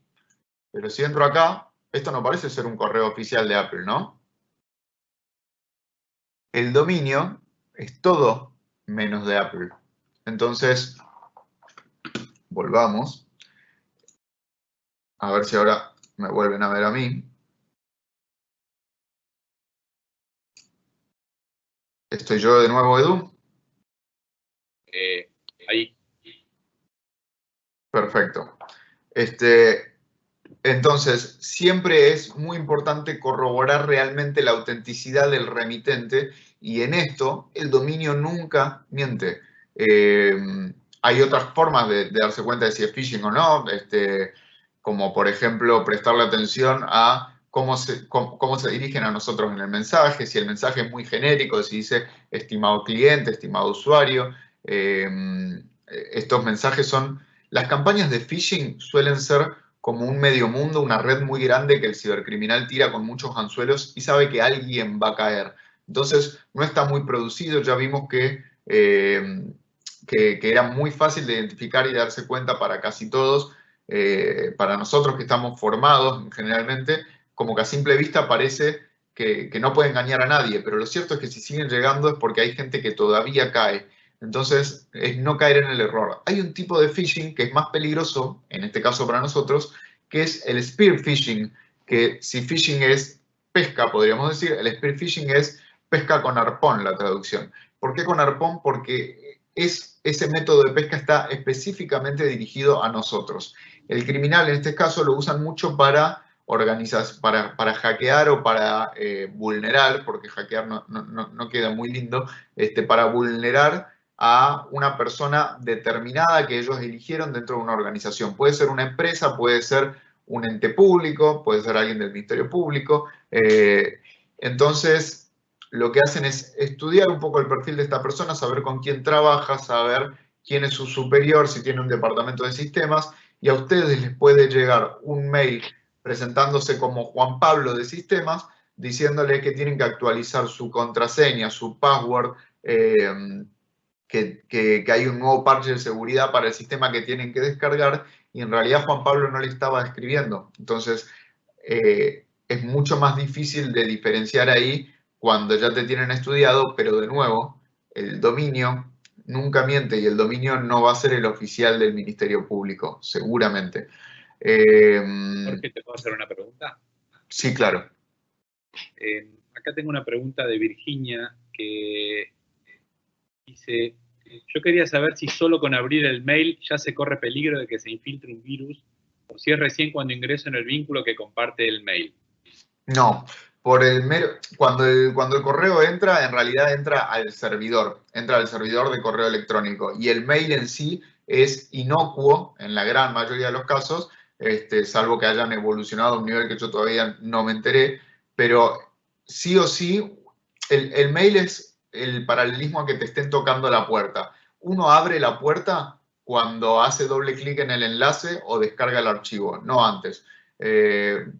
pero si entro acá, esto no parece ser un correo oficial de Apple, ¿no? El dominio es todo menos de Apple. Entonces, volvamos. A ver si ahora me vuelven a ver a mí. ¿Estoy yo de nuevo, Edu? Ahí. Perfecto. Entonces, siempre es muy importante corroborar realmente la autenticidad del remitente y en esto el dominio nunca miente. Hay otras formas de darse cuenta de si es phishing o no, como por ejemplo prestarle atención a cómo se dirigen a nosotros en el mensaje, si el mensaje es muy genérico, si dice estimado cliente, estimado usuario. Estos mensajes son... Las campañas de phishing suelen ser como un medio mundo, una red muy grande que el cibercriminal tira con muchos anzuelos y sabe que alguien va a caer. Entonces, no está muy producido. Ya vimos que era muy fácil de identificar y darse cuenta para casi todos. Para nosotros que estamos formados generalmente, como que a simple vista parece que no puede engañar a nadie, pero lo cierto es que si siguen llegando es porque hay gente que todavía cae. Entonces, es no caer en el error. Hay un tipo de phishing que es más peligroso, en este caso para nosotros, que es el spear phishing, que si phishing es pesca, podríamos decir, el spear phishing es pesca con arpón, la traducción. ¿Por qué con arpón? Porque ese método de pesca está específicamente dirigido a nosotros. El criminal, en este caso, lo usan mucho para hackear o para vulnerar, porque hackear no queda muy lindo, para vulnerar a una persona determinada que ellos eligieron dentro de una organización. Puede ser una empresa, puede ser un ente público, puede ser alguien del Ministerio Público. Entonces, lo que hacen es estudiar un poco el perfil de esta persona, saber con quién trabaja, saber quién es su superior, si tiene un departamento de sistemas, y a ustedes les puede llegar un mail presentándose como Juan Pablo de Sistemas, diciéndole que tienen que actualizar su contraseña, su password, que hay un nuevo parche de seguridad para el sistema que tienen que descargar, y en realidad Juan Pablo no le estaba escribiendo. Entonces, es mucho más difícil de diferenciar ahí cuando ya te tienen estudiado, pero de nuevo, el dominio nunca miente y el dominio no va a ser el oficial del Ministerio Público, seguramente. Jorge, ¿te puedo hacer una pregunta? Sí, claro. Acá tengo una pregunta de Virginia que dice, yo quería saber si solo con abrir el mail ya se corre peligro de que se infiltre un virus o si es recién cuando ingreso en el vínculo que comparte el mail. No, cuando el correo entra, en realidad entra al servidor de correo electrónico, y el mail en sí es inocuo en la gran mayoría de los casos, salvo que hayan evolucionado a un nivel que yo todavía no me enteré, pero sí o sí, el mail es el paralelismo a que te estén tocando la puerta. Uno abre la puerta cuando hace doble clic en el enlace o descarga el archivo, no antes.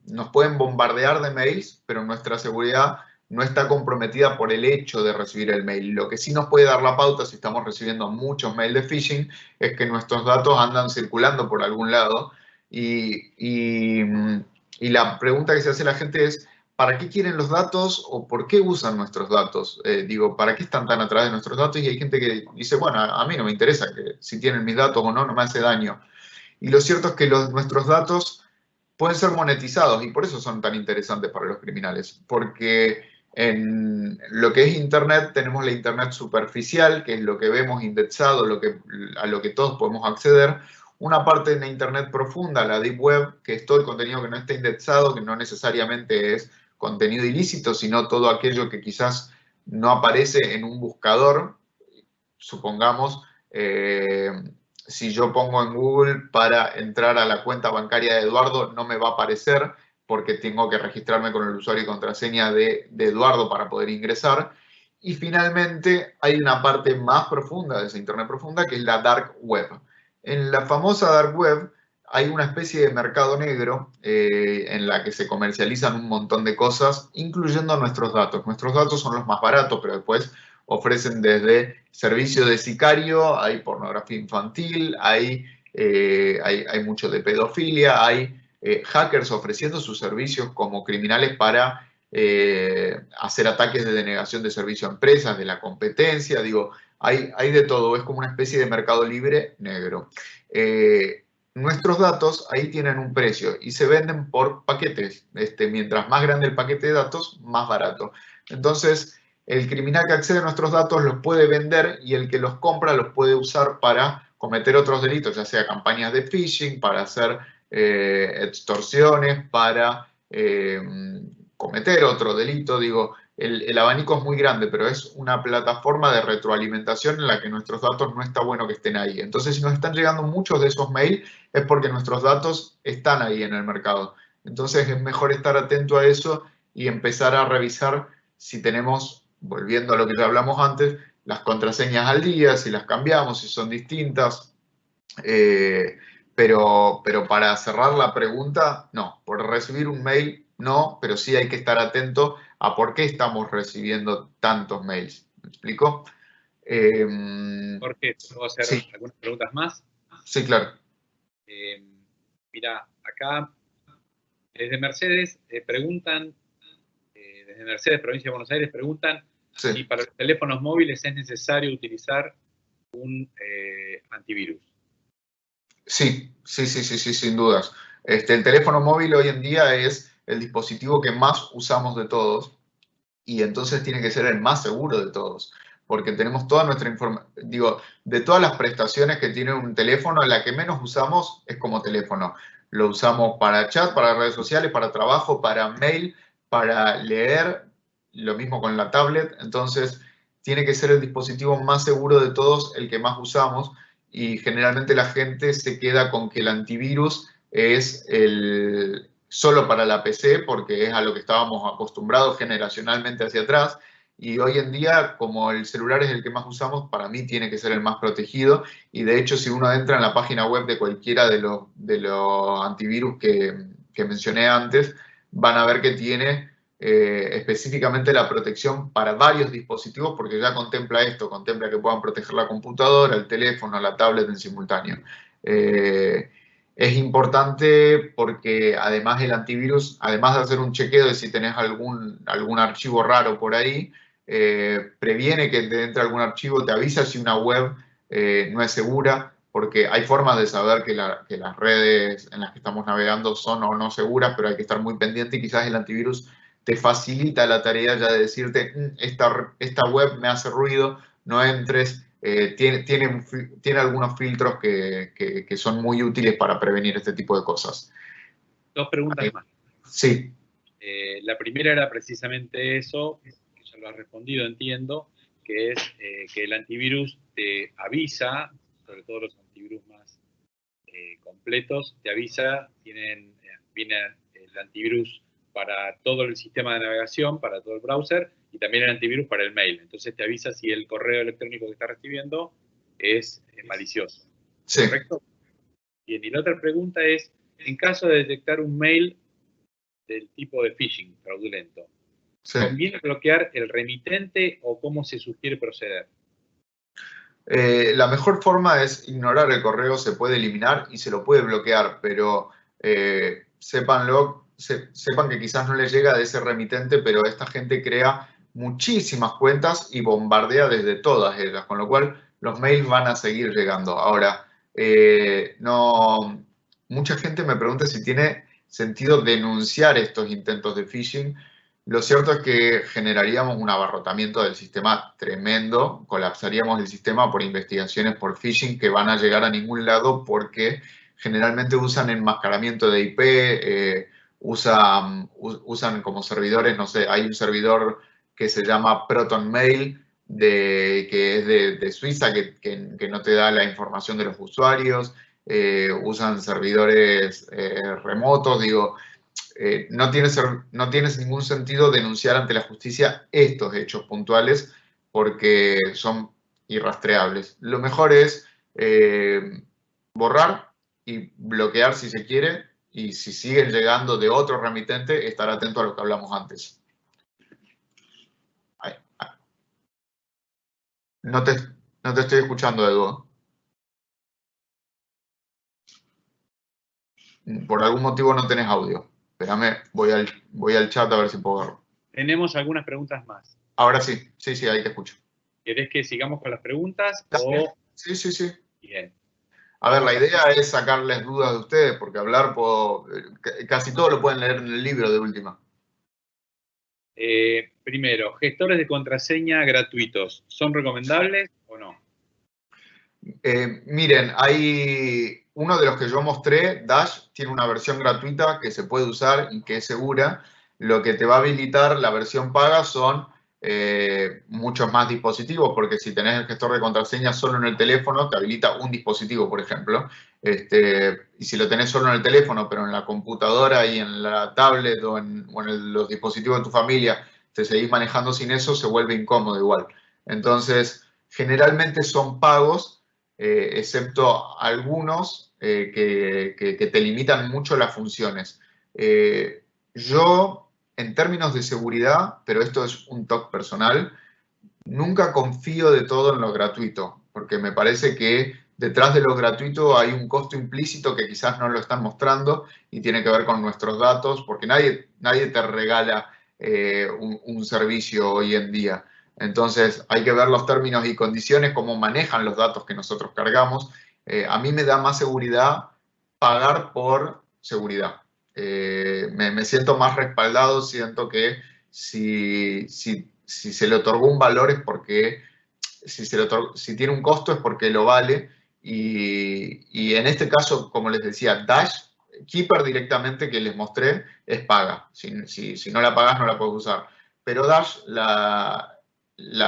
Nos pueden bombardear de mails, pero nuestra seguridad no está comprometida por el hecho de recibir el mail. Lo que sí nos puede dar la pauta, si estamos recibiendo muchos mails de phishing, es que nuestros datos andan circulando por algún lado. Y la pregunta que se hace la gente es, ¿para qué quieren los datos o por qué usan nuestros datos? ¿Para qué están tan atrás de nuestros datos? Y hay gente que dice, bueno, a mí no me interesa que si tienen mis datos o no, no me hace daño. Y lo cierto es que nuestros datos pueden ser monetizados y por eso son tan interesantes para los criminales, porque en lo que es Internet tenemos la Internet superficial, que es lo que vemos indexado, a lo que todos podemos acceder. Una parte de la Internet profunda, la Deep Web, que es todo el contenido que no está indexado, que no necesariamente es contenido ilícito, sino todo aquello que quizás no aparece en un buscador. Supongamos, si yo pongo en Google para entrar a la cuenta bancaria de Eduardo, no me va a aparecer porque tengo que registrarme con el usuario y contraseña de Eduardo para poder ingresar. Y finalmente hay una parte más profunda de esa Internet profunda, que es la Dark Web. En la famosa Dark Web hay una especie de mercado negro en la que se comercializan un montón de cosas, incluyendo nuestros datos. Nuestros datos son los más baratos, pero después ofrecen desde servicio de sicario, hay pornografía infantil, hay mucho de pedofilia, hay hackers ofreciendo sus servicios como criminales para hacer ataques de denegación de servicio a empresas, de la competencia, digo, hay de todo, es como una especie de mercado libre negro. Nuestros datos ahí tienen un precio y se venden por paquetes. Mientras más grande el paquete de datos, más barato. Entonces, el criminal que accede a nuestros datos los puede vender y el que los compra los puede usar para cometer otros delitos, ya sea campañas de phishing, para hacer extorsiones, para cometer otro delito. Digo, el abanico es muy grande, pero es una plataforma de retroalimentación en la que nuestros datos no está bueno que estén ahí. Entonces, si nos están llegando muchos de esos mails, es porque nuestros datos están ahí en el mercado. Entonces, es mejor estar atento a eso y empezar a revisar si tenemos, volviendo a lo que ya hablamos antes, las contraseñas al día, si las cambiamos, si son distintas. Pero para cerrar la pregunta, no. Por recibir un mail, no, pero sí hay que estar atento a por qué estamos recibiendo tantos mails. ¿Me explico? Jorge, ¿puedo hacer Sí. algunas preguntas más? Sí, claro. Mira, acá desde Mercedes preguntan, desde Mercedes, provincia de Buenos Aires, preguntan si para los teléfonos móviles es necesario utilizar un antivirus. Sí, sin dudas. El teléfono móvil hoy en día es el dispositivo que más usamos de todos y entonces tiene que ser el más seguro de todos, porque tenemos toda nuestra información, digo, de todas las prestaciones que tiene un teléfono, la que menos usamos es como teléfono. Lo usamos para chat, para redes sociales, para trabajo, para mail, para leer, lo mismo con la tablet, entonces tiene que ser el dispositivo más seguro de todos, el que más usamos, y generalmente la gente se queda con que el antivirus es solo para la PC, porque es a lo que estábamos acostumbrados generacionalmente hacia atrás, y hoy en día, como el celular es el que más usamos, para mí tiene que ser el más protegido, y de hecho si uno entra en la página web de cualquiera de los antivirus que mencioné antes, van a ver que tiene específicamente la protección para varios dispositivos, porque ya contempla esto, contempla que puedan proteger la computadora, el teléfono, la tablet en simultáneo. Es importante porque además el antivirus, además de hacer un chequeo de si tenés algún archivo raro por ahí, previene que te entre algún archivo, te avisa si una web no es segura, porque hay formas de saber que las redes en las que estamos navegando son o no seguras, pero hay que estar muy pendiente y quizás el antivirus te facilita la tarea ya de decirte, esta web me hace ruido, no entres. Tiene algunos filtros que son muy útiles para prevenir este tipo de cosas. Dos preguntas más. Sí. La primera era precisamente eso, que ya lo has respondido, entiendo, que es que el antivirus te avisa, sobre todo los antivirus más completos, te avisa, viene el antivirus para todo el sistema de navegación, para todo el browser, y también el antivirus para el mail. Entonces te avisa si el correo electrónico que estás recibiendo es malicioso. Sí. ¿Correcto? Bien, y la otra pregunta es, en caso de detectar un mail del tipo de phishing fraudulento, Sí. ¿conviene bloquear el remitente o cómo se sugiere proceder? La mejor forma es ignorar el correo, se puede eliminar y se lo puede bloquear, pero sepan que quizás no les llega de ese remitente, pero esta gente crea muchísimas cuentas y bombardea desde todas ellas, con lo cual los mails van a seguir llegando. Ahora, mucha gente me pregunta si tiene sentido denunciar estos intentos de phishing. Lo cierto es que generaríamos un abarrotamiento del sistema tremendo, colapsaríamos el sistema por investigaciones por phishing que van a llegar a ningún lado porque generalmente usan enmascaramiento de IP, usan como servidores, no sé, hay un servidor que se llama ProtonMail, que es de Suiza, que no te da la información de los usuarios, usan servidores remotos, digo. No tiene ningún sentido denunciar ante la justicia estos hechos puntuales porque son irrastreables. Lo mejor es borrar y bloquear si se quiere, y si siguen llegando de otro remitente, estar atento a lo que hablamos antes. No te estoy escuchando, Edu. Por algún motivo no tenés audio. Espérame, voy al chat a ver si puedo verlo. Tenemos algunas preguntas más. Ahora sí, ahí te escucho. ¿Querés que sigamos con las preguntas? O... Sí. Bien. A ver, la idea es sacarles dudas de ustedes, porque hablar, casi todo lo pueden leer en el libro de última. Primero, gestores de contraseña gratuitos, ¿son recomendables o no? Miren, hay uno de los que yo mostré, Dash, tiene una versión gratuita que se puede usar y que es segura. Lo que te va a habilitar la versión paga son muchos más dispositivos, porque si tenés el gestor de contraseña solo en el teléfono, te habilita un dispositivo, por ejemplo. Y si lo tenés solo en el teléfono, pero en la computadora y en la tablet o en los dispositivos de tu familia, te seguís manejando sin eso, se vuelve incómodo igual. Entonces, generalmente son pagos, excepto algunos que te limitan mucho las funciones. Yo, en términos de seguridad, pero esto es un toque personal, nunca confío de todo en lo gratuito, porque me parece que detrás de lo gratuito hay un costo implícito que quizás no lo están mostrando y tiene que ver con nuestros datos, porque nadie te regala un servicio hoy en día. Entonces hay que ver los términos y condiciones, cómo manejan los datos que nosotros cargamos. A mí me da más seguridad pagar por seguridad. Me siento más respaldado, siento que si se le otorgó un valor es porque, si tiene un costo es porque lo vale, y en este caso, como les decía, Dash, Keeper directamente que les mostré, es paga. Si no la pagas, no la puedes usar. Pero Dash, la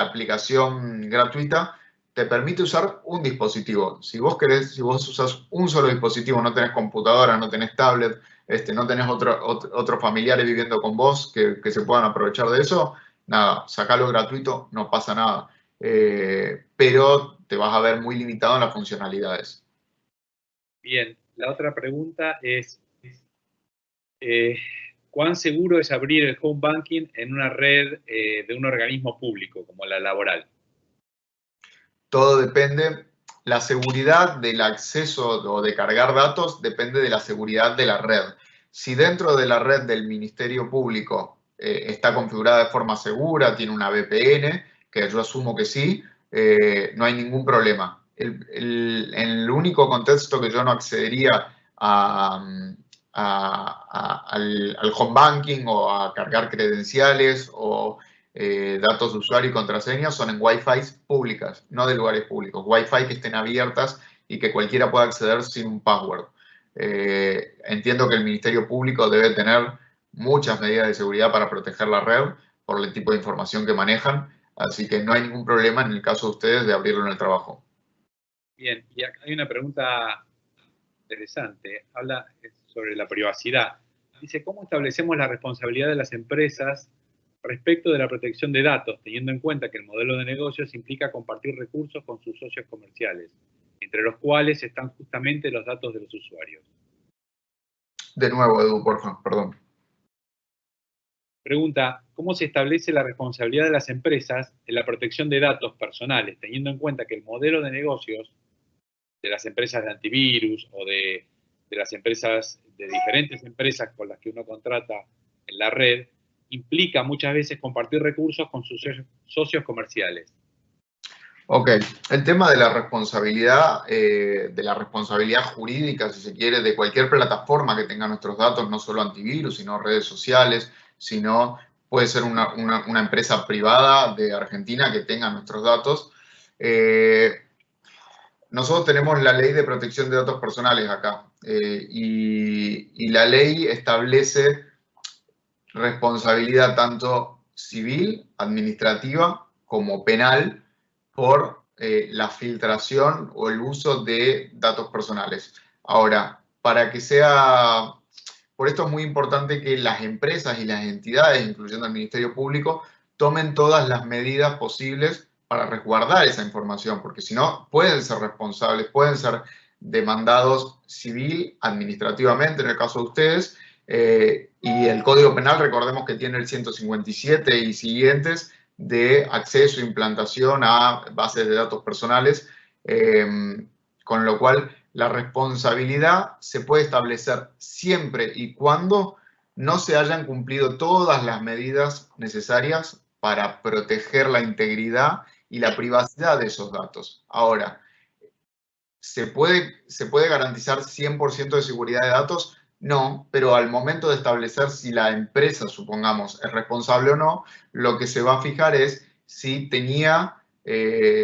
aplicación gratuita, te permite usar un dispositivo. Si vos usas un solo dispositivo, no tenés computadora, no tenés tablet, no tenés otros familiares viviendo con vos que se puedan aprovechar de eso, nada, sacalo gratuito, no pasa nada. Pero te vas a ver muy limitado en las funcionalidades. Bien, la otra pregunta es, ¿cuán seguro es abrir el home banking en una red de un organismo público, como la laboral? Todo depende, la seguridad del acceso o de cargar datos depende de la seguridad de la red. Si dentro de la red del Ministerio Público está configurada de forma segura, tiene una VPN, que yo asumo que sí, no hay ningún problema. En el único contexto que yo no accedería al home banking o a cargar credenciales o datos de usuario y contraseña son en Wi-Fi públicas, no de lugares públicos. Wi-Fi que estén abiertas y que cualquiera pueda acceder sin un password. Entiendo que el Ministerio Público debe tener muchas medidas de seguridad para proteger la red por el tipo de información que manejan, así que no hay ningún problema en el caso de ustedes de abrirlo en el trabajo. Bien, y acá hay una pregunta interesante, habla sobre la privacidad. Dice, ¿cómo establecemos la responsabilidad de las empresas respecto de la protección de datos, teniendo en cuenta que el modelo de negocios implica compartir recursos con sus socios comerciales, entre los cuales están justamente los datos de los usuarios? De nuevo, Edu, por favor, perdón. Pregunta, ¿cómo se establece la responsabilidad de las empresas en la protección de datos personales, teniendo en cuenta que el modelo de negocios de las empresas de antivirus o de las empresas, de diferentes empresas con las que uno contrata en la red, implica muchas veces compartir recursos con sus socios comerciales? Ok, el tema de la responsabilidad jurídica, si se quiere, de cualquier plataforma que tenga nuestros datos, no solo antivirus, sino redes sociales, sino puede ser una empresa privada de Argentina que tenga nuestros datos. Nosotros tenemos la Ley de Protección de Datos Personales acá, y la ley establece responsabilidad tanto civil, administrativa, como penal por la filtración o el uso de datos personales. Ahora, por esto es muy importante que las empresas y las entidades, incluyendo el Ministerio Público, tomen todas las medidas posibles para resguardar esa información, porque si no, pueden ser responsables, pueden ser demandados civil, administrativamente, en el caso de ustedes, y el Código Penal, recordemos que tiene el 157 y siguientes de acceso e implantación a bases de datos personales, con lo cual la responsabilidad se puede establecer siempre y cuando no se hayan cumplido todas las medidas necesarias para proteger la integridad y la privacidad de esos datos. Ahora, ¿se puede garantizar 100% de seguridad de datos? No, pero al momento de establecer si la empresa, supongamos, es responsable o no, lo que se va a fijar es si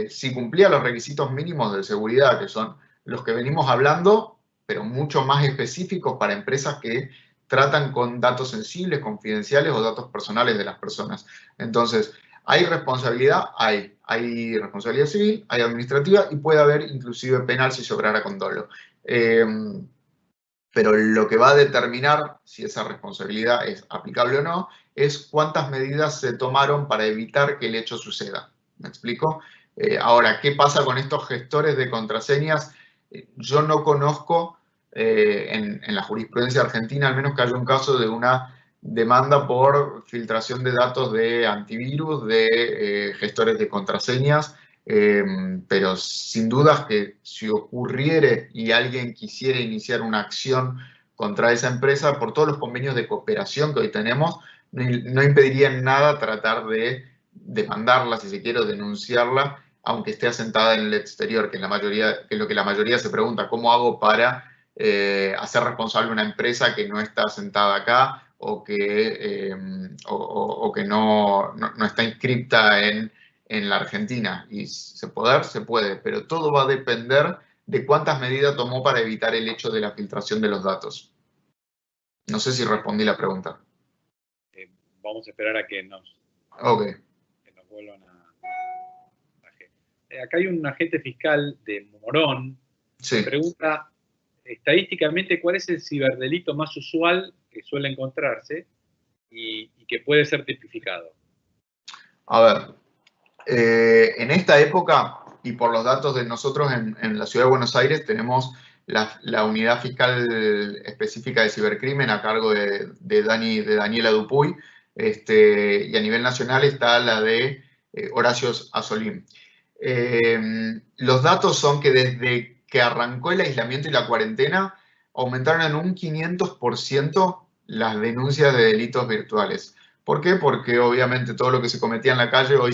si cumplía los requisitos mínimos de seguridad, que son los que venimos hablando, pero mucho más específicos para empresas que tratan con datos sensibles, confidenciales o datos personales de las personas. Entonces, ¿hay responsabilidad? Hay responsabilidad civil, hay administrativa y puede haber inclusive penal si se obrara con dolo. Pero lo que va a determinar si esa responsabilidad es aplicable o no es cuántas medidas se tomaron para evitar que el hecho suceda. ¿Me explico? Ahora, ¿qué pasa con estos gestores de contraseñas? Yo no conozco en la jurisprudencia argentina, al menos que haya un caso de una demanda por filtración de datos de antivirus, de gestores de contraseñas, pero sin dudas que si ocurriere y alguien quisiera iniciar una acción contra esa empresa, por todos los convenios de cooperación que hoy tenemos, no impediría en nada tratar de demandarla, si se quiere, o denunciarla, aunque esté asentada en el exterior, que es lo que la mayoría se pregunta, ¿cómo hago para hacer responsable una empresa que no está asentada acá o que no está inscripta en la Argentina. Y se puede, pero todo va a depender de cuántas medidas tomó para evitar el hecho de la filtración de los datos. No sé si respondí la pregunta. Vamos a esperar a que nos vuelvan a... Acá hay un agente fiscal de Morón que pregunta, estadísticamente, ¿cuál es el ciberdelito más usual que suele encontrarse y que puede ser tipificado? A ver, en esta época, y por los datos de nosotros en la Ciudad de Buenos Aires, tenemos la unidad fiscal específica de cibercrimen a cargo de Daniela Dupuy, y a nivel nacional está la de Horacio Azolim. Los datos son que desde que arrancó el aislamiento y la cuarentena, aumentaron en un 500% las denuncias de delitos virtuales. ¿Por qué? Porque obviamente todo lo que se cometía en la calle hoy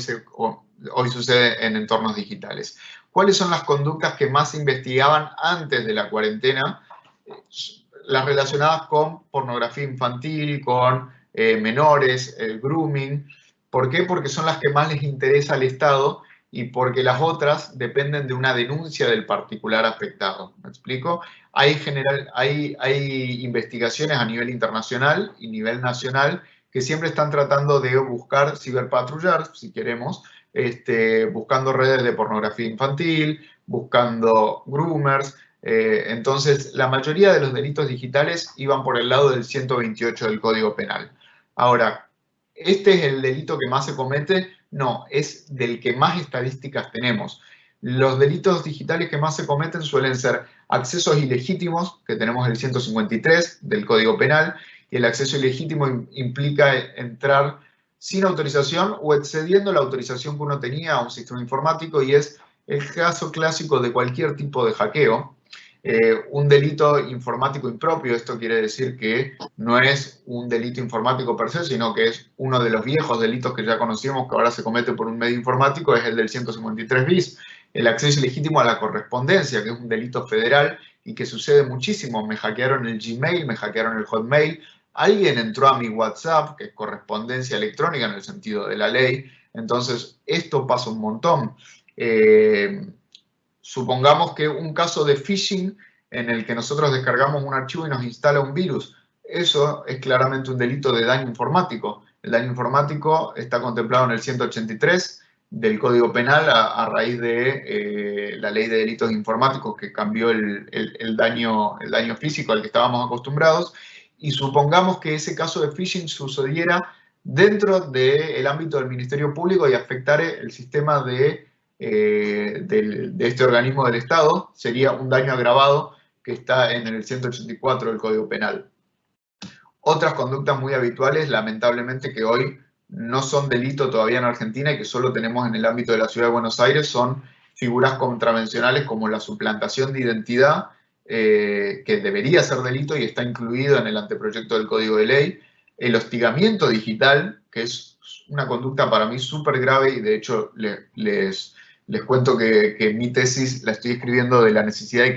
sucede en entornos digitales. ¿Cuáles son las conductas que más se investigaban antes de la cuarentena? Las relacionadas con pornografía infantil, con menores, el grooming. ¿Por qué? Porque son las que más les interesa al Estado y porque las otras dependen de una denuncia del particular afectado. ¿Me explico? Hay investigaciones a nivel internacional y nivel nacional que siempre están tratando de buscar ciberpatrullar, si queremos, buscando redes de pornografía infantil, buscando groomers. Entonces, la mayoría de los delitos digitales iban por el lado del 128 del Código Penal. Ahora, ¿este es el delito que más se comete? No, es del que más estadísticas tenemos. Los delitos digitales que más se cometen suelen ser accesos ilegítimos, que tenemos el 153 del Código Penal, y el acceso ilegítimo implica entrar sin autorización o excediendo la autorización que uno tenía a un sistema informático, y es el caso clásico de cualquier tipo de hackeo. Un delito informático impropio, esto quiere decir que no es un delito informático per se, sino que es uno de los viejos delitos que ya conocíamos, que ahora se comete por un medio informático, es el del 153 bis. El acceso ilegítimo a la correspondencia, que es un delito federal y que sucede muchísimo. Me hackearon el Gmail, me hackearon el Hotmail, alguien entró a mi WhatsApp, que es correspondencia electrónica en el sentido de la ley. Entonces, esto pasa un montón. Supongamos que un caso de phishing en el que nosotros descargamos un archivo y nos instala un virus. Eso es claramente un delito de daño informático. El daño informático está contemplado en el 183 del Código Penal a raíz de la ley de delitos informáticos que cambió el daño físico al que estábamos acostumbrados. Y supongamos que ese caso de phishing sucediera dentro del ámbito del Ministerio Público y afectara el sistema de este organismo del Estado, sería un daño agravado que está en el 184 del Código Penal. Otras conductas muy habituales, lamentablemente, que hoy no son delito todavía en Argentina y que solo tenemos en el ámbito de la Ciudad de Buenos Aires, son figuras contravencionales como la suplantación de identidad, que debería ser delito y está incluido en el anteproyecto del Código de Ley, el hostigamiento digital, que es una conducta para mí súper grave, y de hecho les cuento que mi tesis la estoy escribiendo de la necesidad de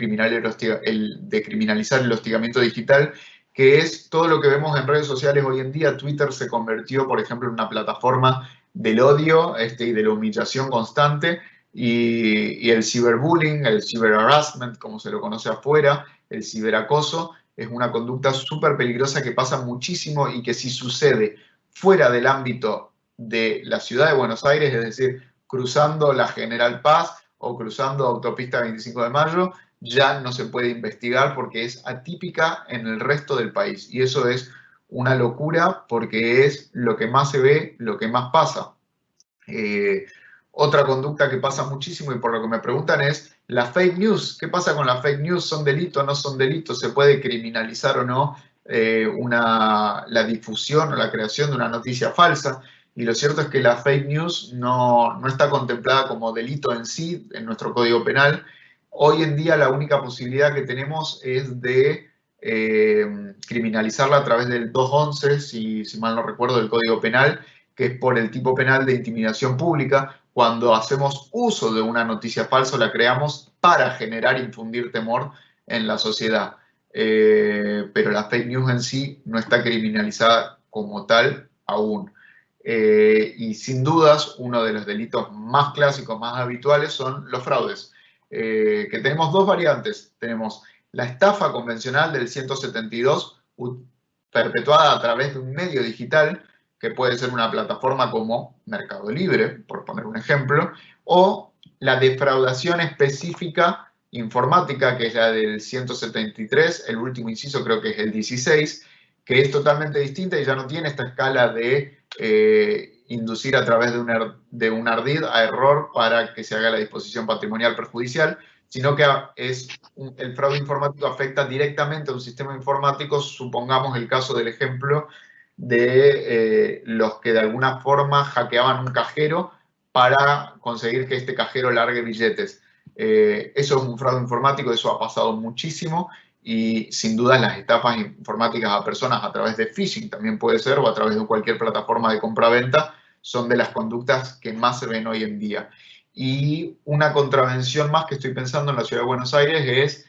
criminalizar el hostigamiento digital, que es todo lo que vemos en redes sociales hoy en día. Twitter se convirtió, por ejemplo, en una plataforma del odio y de la humillación constante, y el ciberbullying, el ciberharassment, como se lo conoce afuera, el ciberacoso, es una conducta súper peligrosa que pasa muchísimo y que si sucede fuera del ámbito de la Ciudad de Buenos Aires, es decir, cruzando la General Paz o cruzando autopista 25 de Mayo, ya no se puede investigar porque es atípica en el resto del país. Y eso es una locura porque es lo que más se ve, lo que más pasa. Otra conducta que pasa muchísimo y por lo que me preguntan es la fake news. ¿Qué pasa con la fake news? ¿Son delitos o no son delitos? ¿Se puede criminalizar o no la difusión o la creación de una noticia falsa? Y lo cierto es que la fake news no está contemplada como delito en sí en nuestro Código Penal. Hoy en día la única posibilidad que tenemos es de criminalizarla a través del 211, si mal no recuerdo, del Código Penal, que es por el tipo penal de intimidación pública. Cuando hacemos uso de una noticia falsa, la creamos para generar e infundir temor en la sociedad. pero la fake news en sí no está criminalizada como tal aún. Y sin dudas, uno de los delitos más clásicos, más habituales, son los fraudes, que tenemos dos variantes. Tenemos la estafa convencional del 172, perpetuada a través de un medio digital, que puede ser una plataforma como Mercado Libre, por poner un ejemplo, o la defraudación específica informática, que es la del 173, el último inciso creo que es el 16, que es totalmente distinta y ya no tiene esta escala de inducir a través de un ardid a error para que se haga la disposición patrimonial perjudicial, sino que el fraude informático afecta directamente a un sistema informático. Supongamos el caso del ejemplo de los que de alguna forma hackeaban un cajero para conseguir que este cajero largue billetes. Eso es un fraude informático, eso ha pasado muchísimo. Y sin duda las estafas informáticas a personas a través de phishing también puede ser, o a través de cualquier plataforma de compra-venta, son de las conductas que más se ven hoy en día. Y una contravención más que estoy pensando en la Ciudad de Buenos Aires es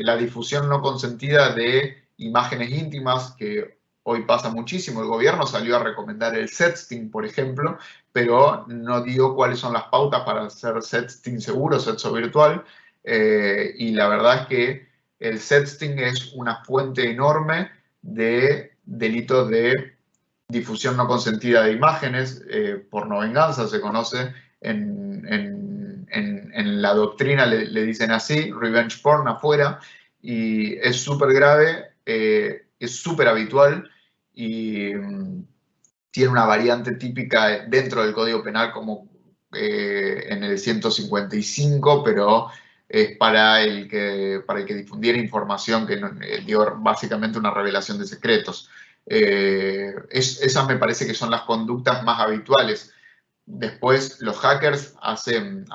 la difusión no consentida de imágenes íntimas, que hoy pasa muchísimo. El gobierno salió a recomendar el sexting, por ejemplo, pero no dio cuáles son las pautas para hacer sexting seguro, sexo virtual. Y la verdad es que el sexting es una fuente enorme de delitos de difusión no consentida de imágenes, pornovenganza se conoce en la doctrina, le dicen así, revenge porn afuera, y es súper grave, es súper habitual y tiene una variante típica dentro del Código Penal como en el 155, pero es para el que difundiera información que dio básicamente una revelación de secretos. Esas me parece que son las conductas más habituales. Después los hackers hacen,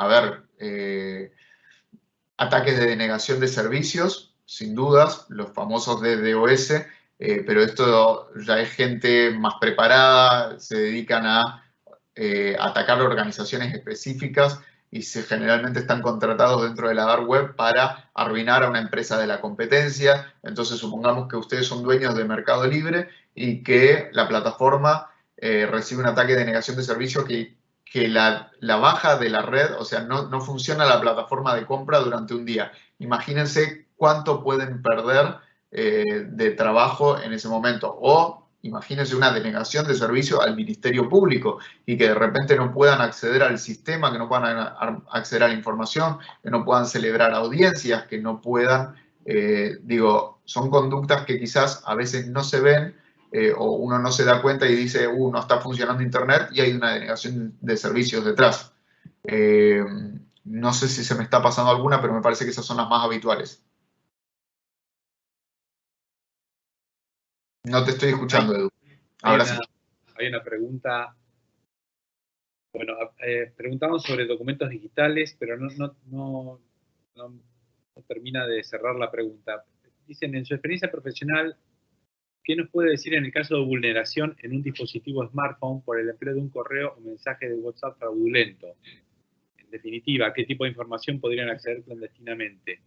ataques de denegación de servicios, sin dudas, los famosos DDoS, pero esto ya es gente más preparada, se dedican a atacar organizaciones específicas y generalmente están contratados dentro de la dark web para arruinar a una empresa de la competencia. Entonces supongamos que ustedes son dueños de Mercado Libre y que la plataforma recibe un ataque de denegación de servicio que la baja de la red, o sea, no funciona la plataforma de compra durante un día. Imagínense cuánto pueden perder de trabajo en ese momento. O imagínense una denegación de servicio al Ministerio Público y que de repente no puedan acceder al sistema, que no puedan acceder a la información, que no puedan celebrar audiencias, que no puedan, son conductas que quizás a veces no se ven, o uno no se da cuenta y dice, no está funcionando Internet y hay una denegación de servicios detrás. No sé si se me está pasando alguna, pero me parece que esas son las más habituales. No te estoy escuchando, Edu. Ahora sí. Hay una pregunta. Bueno, preguntamos sobre documentos digitales, pero no termina de cerrar la pregunta. Dicen, en su experiencia profesional, ¿qué nos puede decir en el caso de vulneración en un dispositivo smartphone por el empleo de un correo o mensaje de WhatsApp fraudulento? En definitiva, ¿qué tipo de información podrían acceder clandestinamente?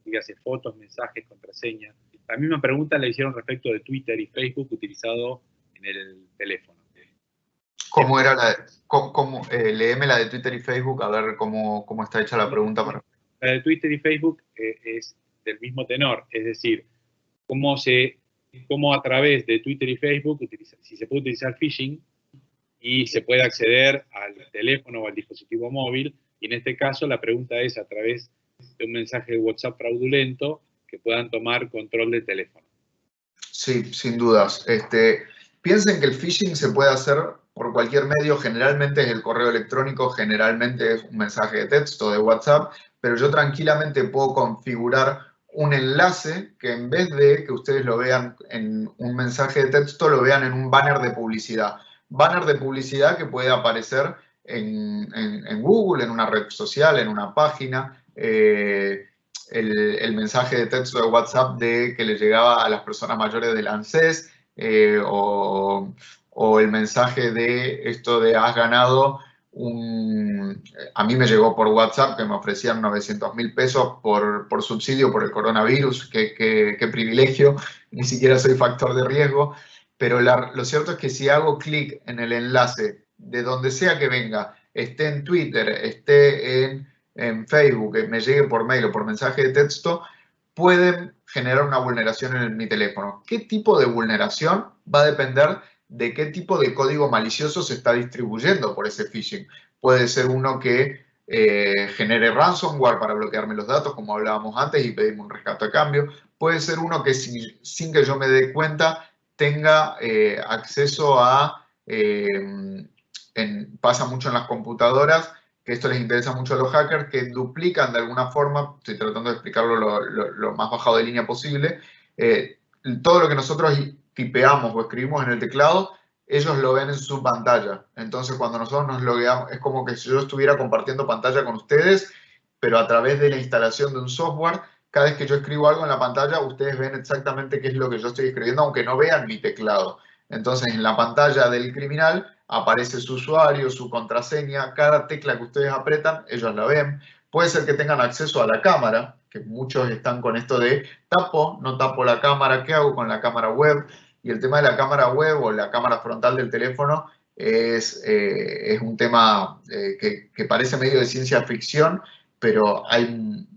Dígase fotos, mensajes, contraseñas. La misma pregunta le hicieron respecto de Twitter y Facebook utilizado en el teléfono. ¿Cómo era léeme la de Twitter y Facebook, a ver cómo está hecha la pregunta. La de Twitter y Facebook es del mismo tenor, es decir, cómo a través de Twitter y Facebook, si se puede utilizar phishing y se puede acceder al teléfono o al dispositivo móvil, y en este caso la pregunta es a través de un mensaje de WhatsApp fraudulento que puedan tomar control del teléfono. Sí, sin dudas. Piensen que el phishing se puede hacer por cualquier medio, generalmente es el correo electrónico, generalmente es un mensaje de texto de WhatsApp, pero yo tranquilamente puedo configurar un enlace que en vez de que ustedes lo vean en un mensaje de texto, lo vean en un banner de publicidad. Banner de publicidad que puede aparecer en Google, en una red social, en una página. El mensaje de texto de WhatsApp que le llegaba a las personas mayores del ANSES, o el mensaje de esto de has ganado a mí me llegó por WhatsApp que me ofrecían 900.000 pesos por subsidio por el coronavirus, qué privilegio, ni siquiera soy factor de riesgo, pero lo cierto es que si hago clic en el enlace, de donde sea que venga, esté en Twitter, esté en Facebook, me llegue por mail o por mensaje de texto, pueden generar una vulneración en mi teléfono. ¿Qué tipo de vulneración? Va a depender de qué tipo de código malicioso se está distribuyendo por ese phishing. Puede ser uno que genere ransomware para bloquearme los datos, como hablábamos antes, y pedirme un rescate a cambio. Puede ser uno que sin que yo me dé cuenta tenga acceso a... pasa mucho en las computadoras, que esto les interesa mucho a los hackers, que duplican de alguna forma, estoy tratando de explicarlo lo más bajado de línea posible, todo lo que nosotros tipeamos o escribimos en el teclado, ellos lo ven en su pantalla. Entonces, cuando nosotros nos logueamos, es como que si yo estuviera compartiendo pantalla con ustedes, pero a través de la instalación de un software, cada vez que yo escribo algo en la pantalla, ustedes ven exactamente qué es lo que yo estoy escribiendo, aunque no vean mi teclado. Entonces, en la pantalla del criminal aparece su usuario, su contraseña, cada tecla que ustedes apretan, ellos la ven. Puede ser que tengan acceso a la cámara, que muchos están con esto de tapo, no tapo la cámara, ¿qué hago con la cámara web? Y el tema de la cámara web o la cámara frontal del teléfono es un tema que parece medio de ciencia ficción, pero hay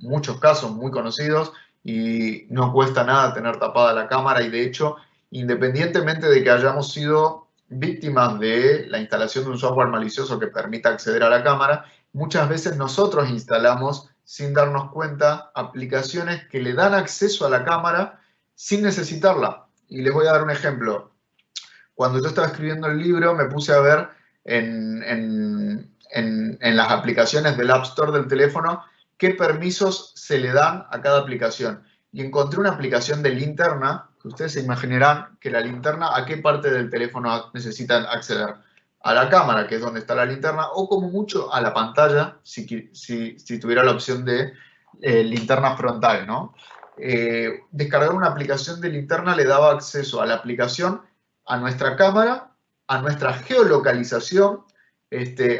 muchos casos muy conocidos y no cuesta nada tener tapada la cámara y de hecho, independientemente de que hayamos sido víctimas de la instalación de un software malicioso que permita acceder a la cámara, muchas veces nosotros instalamos sin darnos cuenta aplicaciones que le dan acceso a la cámara sin necesitarla. Y les voy a dar un ejemplo. Cuando yo estaba escribiendo el libro me puse a ver en las aplicaciones del App Store del teléfono qué permisos se le dan a cada aplicación. Y encontré una aplicación de linterna, que ustedes se imaginarán que la linterna, ¿a qué parte del teléfono necesitan acceder? A la cámara, que es donde está la linterna, o como mucho a la pantalla, si tuviera la opción de linterna frontal, ¿no? Descargar una aplicación de linterna le daba acceso a la aplicación, a nuestra cámara, a nuestra geolocalización,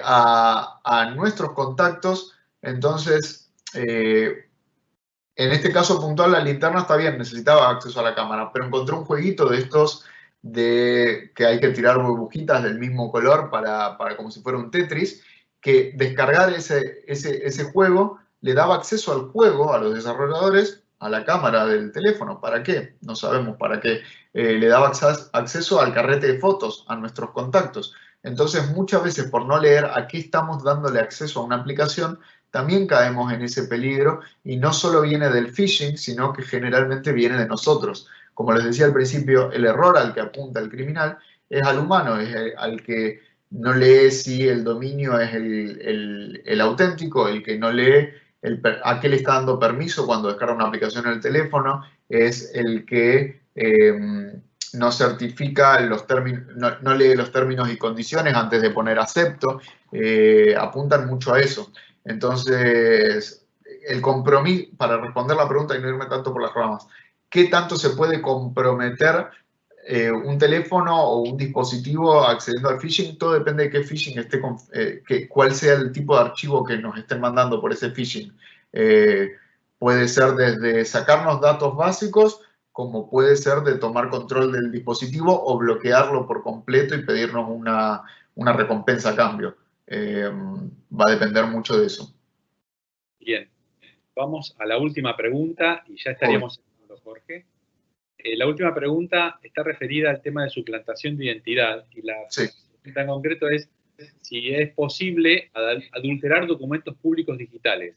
a nuestros contactos. Entonces, en este caso puntual, la linterna está bien, necesitaba acceso a la cámara, pero encontré un jueguito de estos que hay que tirar burbujitas del mismo color para como si fuera un Tetris, que descargar ese juego le daba acceso al juego a los desarrolladores, a la cámara del teléfono. ¿Para qué? No sabemos para qué. Le daba acceso al carrete de fotos, a nuestros contactos. Entonces, muchas veces por no leer a qué estamos dándole acceso a una aplicación, también caemos en ese peligro y no solo viene del phishing, sino que generalmente viene de nosotros. Como les decía al principio, el error al que apunta el criminal es al humano, es al que no lee si el dominio es el auténtico, el que no lee a qué le está dando permiso cuando descarga una aplicación en el teléfono, es el que no certifica los términos, no lee los términos y condiciones antes de poner acepto, apuntan mucho a eso. Entonces, el compromiso, para responder la pregunta y no irme tanto por las ramas, ¿qué tanto se puede comprometer un teléfono o un dispositivo accediendo al phishing? Todo depende de qué phishing esté, cuál sea el tipo de archivo que nos estén mandando por ese phishing. Puede ser desde sacarnos datos básicos, como puede ser de tomar control del dispositivo o bloquearlo por completo y pedirnos una recompensa a cambio. Va a depender mucho de eso. Bien, vamos a la última pregunta y ya estaríamos cerrando, Jorge. La última pregunta está referida al tema de suplantación de identidad y la pregunta en concreto es si es posible adulterar documentos públicos digitales,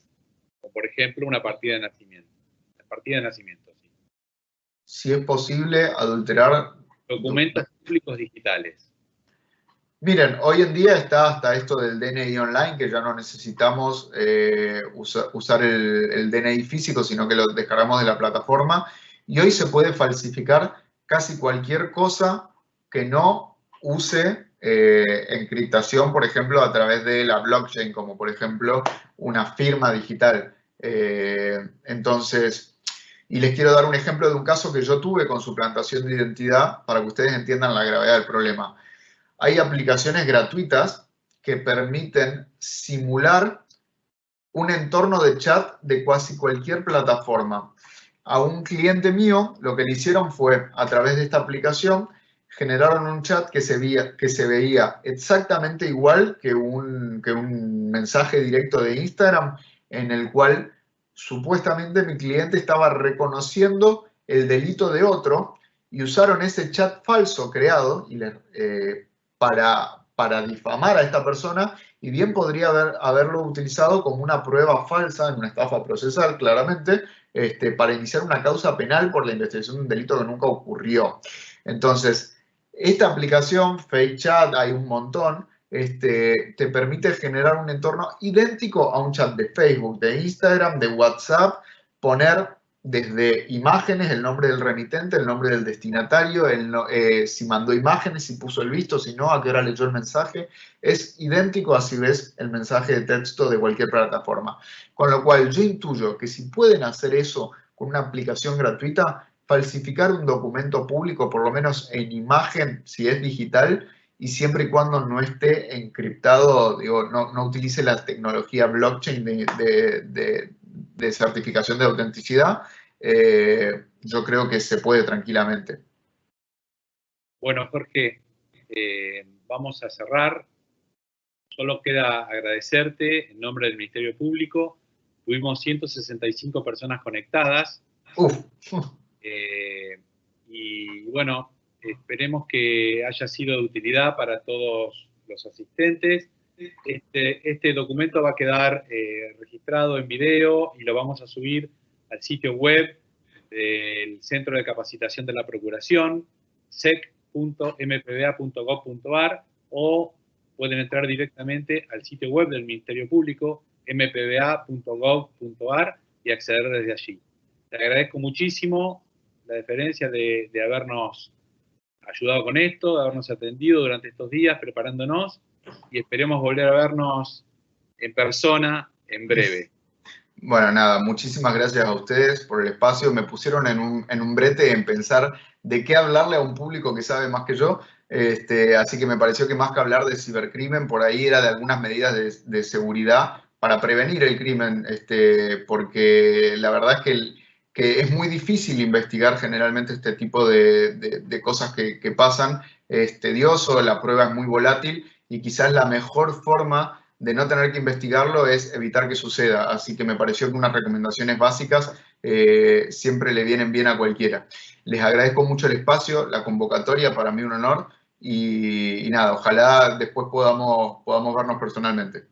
como por ejemplo una partida de nacimiento. La partida de nacimiento, sí. Si es posible adulterar documentos públicos digitales. Miren, hoy en día está hasta esto del DNI online, que ya no necesitamos usar el DNI físico, sino que lo descargamos de la plataforma. Y hoy se puede falsificar casi cualquier cosa que no use encriptación, por ejemplo, a través de la blockchain, como por ejemplo una firma digital. Entonces, y les quiero dar un ejemplo de un caso que yo tuve con suplantación de identidad para que ustedes entiendan la gravedad del problema. Hay aplicaciones gratuitas que permiten simular un entorno de chat de casi cualquier plataforma. A un cliente mío lo que le hicieron fue, a través de esta aplicación, generaron un chat que se veía exactamente igual que un mensaje directo de Instagram, en el cual supuestamente mi cliente estaba reconociendo el delito de otro y usaron ese chat falso creado para difamar a esta persona, y bien podría haberlo utilizado como una prueba falsa en una estafa procesal, claramente, para iniciar una causa penal por la investigación de un delito que nunca ocurrió. Entonces, esta aplicación, Fake Chat, hay un montón, te permite generar un entorno idéntico a un chat de Facebook, de Instagram, de WhatsApp, poner desde imágenes, el nombre del remitente, el nombre del destinatario, si mandó imágenes, si puso el visto, si no, a qué hora leyó el mensaje. Es idéntico a si ves el mensaje de texto de cualquier plataforma. Con lo cual, yo intuyo que si pueden hacer eso con una aplicación gratuita, falsificar un documento público, por lo menos en imagen, si es digital, y siempre y cuando no esté encriptado, digo, no utilice la tecnología blockchain de certificación de autenticidad, yo creo que se puede tranquilamente. Bueno, Jorge, vamos a cerrar. Solo queda agradecerte en nombre del Ministerio Público. Tuvimos 165 personas conectadas. Y bueno, esperemos que haya sido de utilidad para todos los asistentes. Este documento va a quedar registrado en video y lo vamos a subir al sitio web del Centro de Capacitación de la Procuración, sec.mpba.gov.ar, o pueden entrar directamente al sitio web del Ministerio Público, mpba.gov.ar, y acceder desde allí. Te agradezco muchísimo la deferencia de habernos ayudado con esto, de habernos atendido durante estos días preparándonos, y esperemos volver a vernos en persona en breve. Bueno, nada, muchísimas gracias a ustedes por el espacio. Me pusieron en un brete en pensar de qué hablarle a un público que sabe más que yo. Así que me pareció que más que hablar de cibercrimen, por ahí era de algunas medidas de seguridad para prevenir el crimen, porque la verdad es que es muy difícil investigar generalmente este tipo de cosas que pasan. Es tedioso, la prueba es muy volátil, y quizás la mejor forma de no tener que investigarlo es evitar que suceda. Así que me pareció que unas recomendaciones básicas siempre le vienen bien a cualquiera. Les agradezco mucho el espacio, la convocatoria, para mí un honor, y nada, ojalá después podamos vernos personalmente.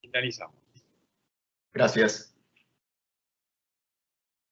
Finalizamos. Gracias.